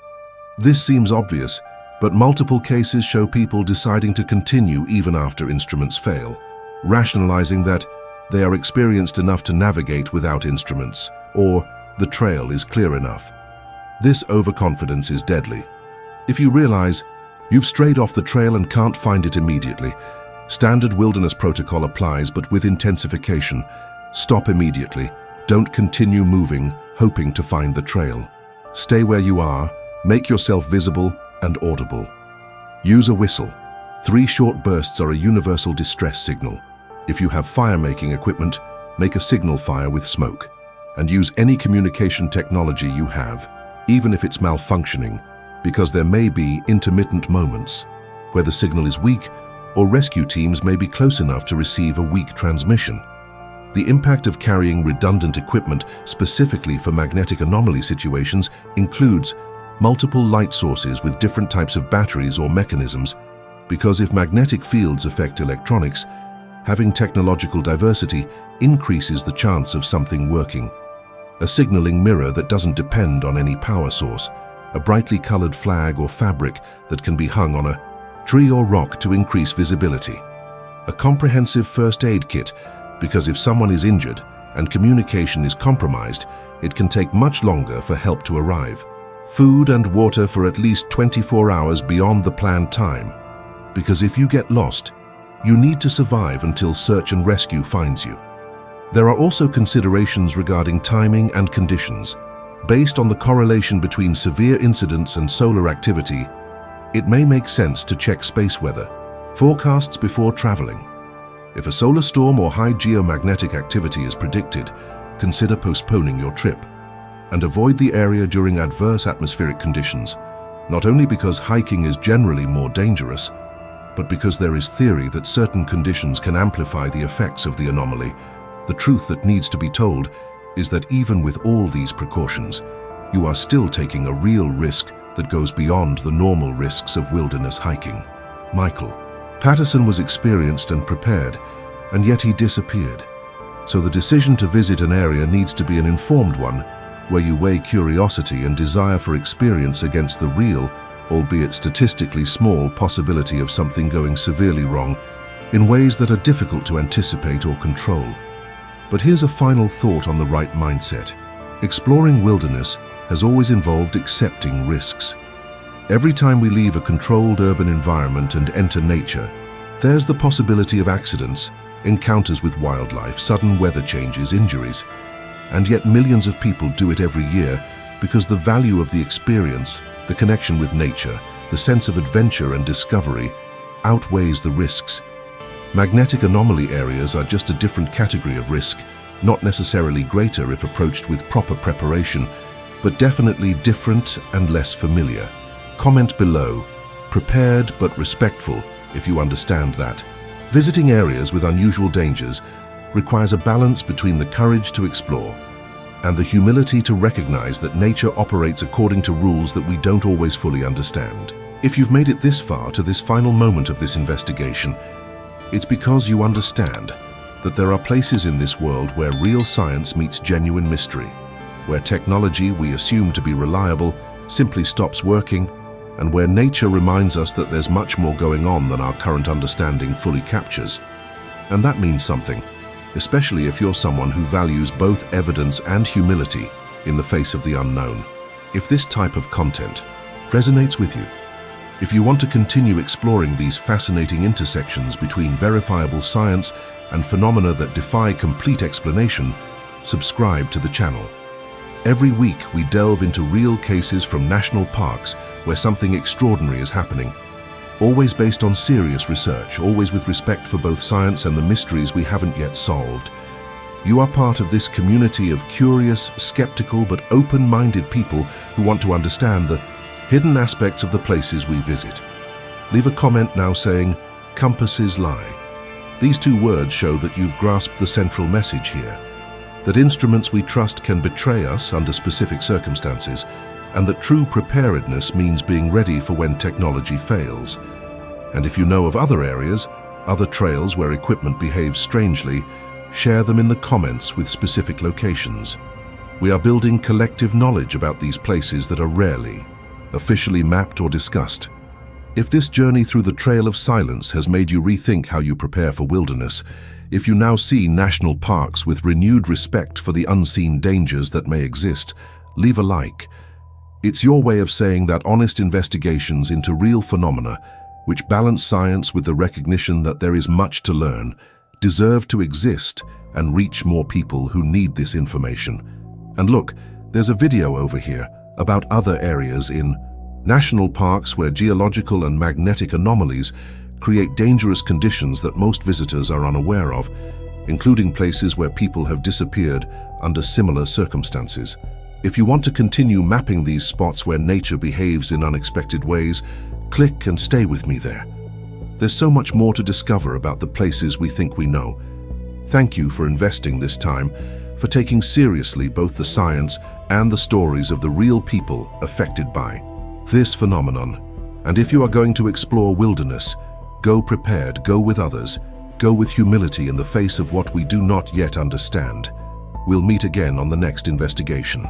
This seems obvious, but multiple cases show people deciding to continue even after instruments fail, rationalizing that they are experienced enough to navigate without instruments, or the trail is clear enough. This overconfidence is deadly. If you realize you've strayed off the trail and can't find it immediately, standard wilderness protocol applies, but with intensification. Stop immediately. Don't continue moving, hoping to find the trail. Stay where you are, make yourself visible and audible. Use a whistle. 3 short bursts are a universal distress signal. If you have fire-making equipment, make a signal fire with smoke. And use any communication technology you have, even if it's malfunctioning, because there may be intermittent moments where the signal is weak, or rescue teams may be close enough to receive a weak transmission. The impact of carrying redundant equipment specifically for magnetic anomaly situations includes multiple light sources with different types of batteries or mechanisms, because if magnetic fields affect electronics, having technological diversity increases the chance of something working. A signaling mirror that doesn't depend on any power source, a brightly colored flag or fabric that can be hung on a tree or rock to increase visibility. a comprehensive first aid kit, because if someone is injured and communication is compromised, it can take much longer for help to arrive. Food and water for at least 24 hours beyond the planned time, because if you get lost, you need to survive until search and rescue finds you. There are also considerations regarding timing and conditions. Based on the correlation between severe incidents and solar activity, it may make sense to check space weather forecasts before traveling. If a solar storm or high geomagnetic activity is predicted, consider postponing your trip and avoid the area during adverse atmospheric conditions, not only because hiking is generally more dangerous, but because there is theory that certain conditions can amplify the effects of the anomaly. The truth that needs to be told is that even with all these precautions, you are still taking a real risk that goes beyond the normal risks of wilderness hiking. Michael Patterson was experienced and prepared, and yet he disappeared. So the decision to visit an area needs to be an informed one, where you weigh curiosity and desire for experience against the real, albeit statistically small, possibility of something going severely wrong in ways that are difficult to anticipate or control. But here's a final thought on the right mindset. Exploring wilderness has always involved accepting risks. Every time we leave a controlled urban environment and enter nature, there's the possibility of accidents, encounters with wildlife, sudden weather changes, injuries. And yet millions of people do it every year because the value of the experience, the connection with nature, the sense of adventure and discovery outweighs the risks. Magnetic anomaly areas are just a different category of risk, not necessarily greater if approached with proper preparation, but definitely different and less familiar. Comment below, prepared but respectful, if you understand that. Visiting areas with unusual dangers requires a balance between the courage to explore and the humility to recognize that nature operates according to rules that we don't always fully understand. If you've made it this far to this final moment of this investigation, it's because you understand that there are places in this world where real science meets genuine mystery, where technology we assume to be reliable simply stops working, and where nature reminds us that there's much more going on than our current understanding fully captures. And that means something, especially if you're someone who values both evidence and humility in the face of the unknown. If this type of content resonates with you, if you want to continue exploring these fascinating intersections between verifiable science and phenomena that defy complete explanation, subscribe to the channel. Every week we delve into real cases from national parks where something extraordinary is happening, always based on serious research, always with respect for both science and the mysteries we haven't yet solved. You are part of this community of curious, skeptical, but open-minded people who want to understand the hidden aspects of the places we visit. Leave a comment now saying, "Compasses lie." These two words show that you've grasped the central message here, that instruments we trust can betray us under specific circumstances, and that true preparedness means being ready for when technology fails. And if you know of other areas, other trails where equipment behaves strangely, share them in the comments with specific locations. We are building collective knowledge about these places that are rarely officially mapped or discussed. If this journey through the trail of silence has made you rethink how you prepare for wilderness, if you now see national parks with renewed respect for the unseen dangers that may exist, leave a like. It's your way of saying that honest investigations into real phenomena, which balance science with the recognition that there is much to learn, deserve to exist and reach more people who need this information. And look, there's a video over here about other areas in national parks where geological and magnetic anomalies create dangerous conditions that most visitors are unaware of, including places where people have disappeared under similar circumstances. If you want to continue mapping these spots where nature behaves in unexpected ways, click and stay with me there. There's so much more to discover about the places we think we know. Thank you for investing this time, for taking seriously both the science and the stories of the real people affected by this phenomenon. And if you are going to explore wilderness, go prepared, go with others, go with humility in the face of what we do not yet understand. We'll meet again on the next investigation.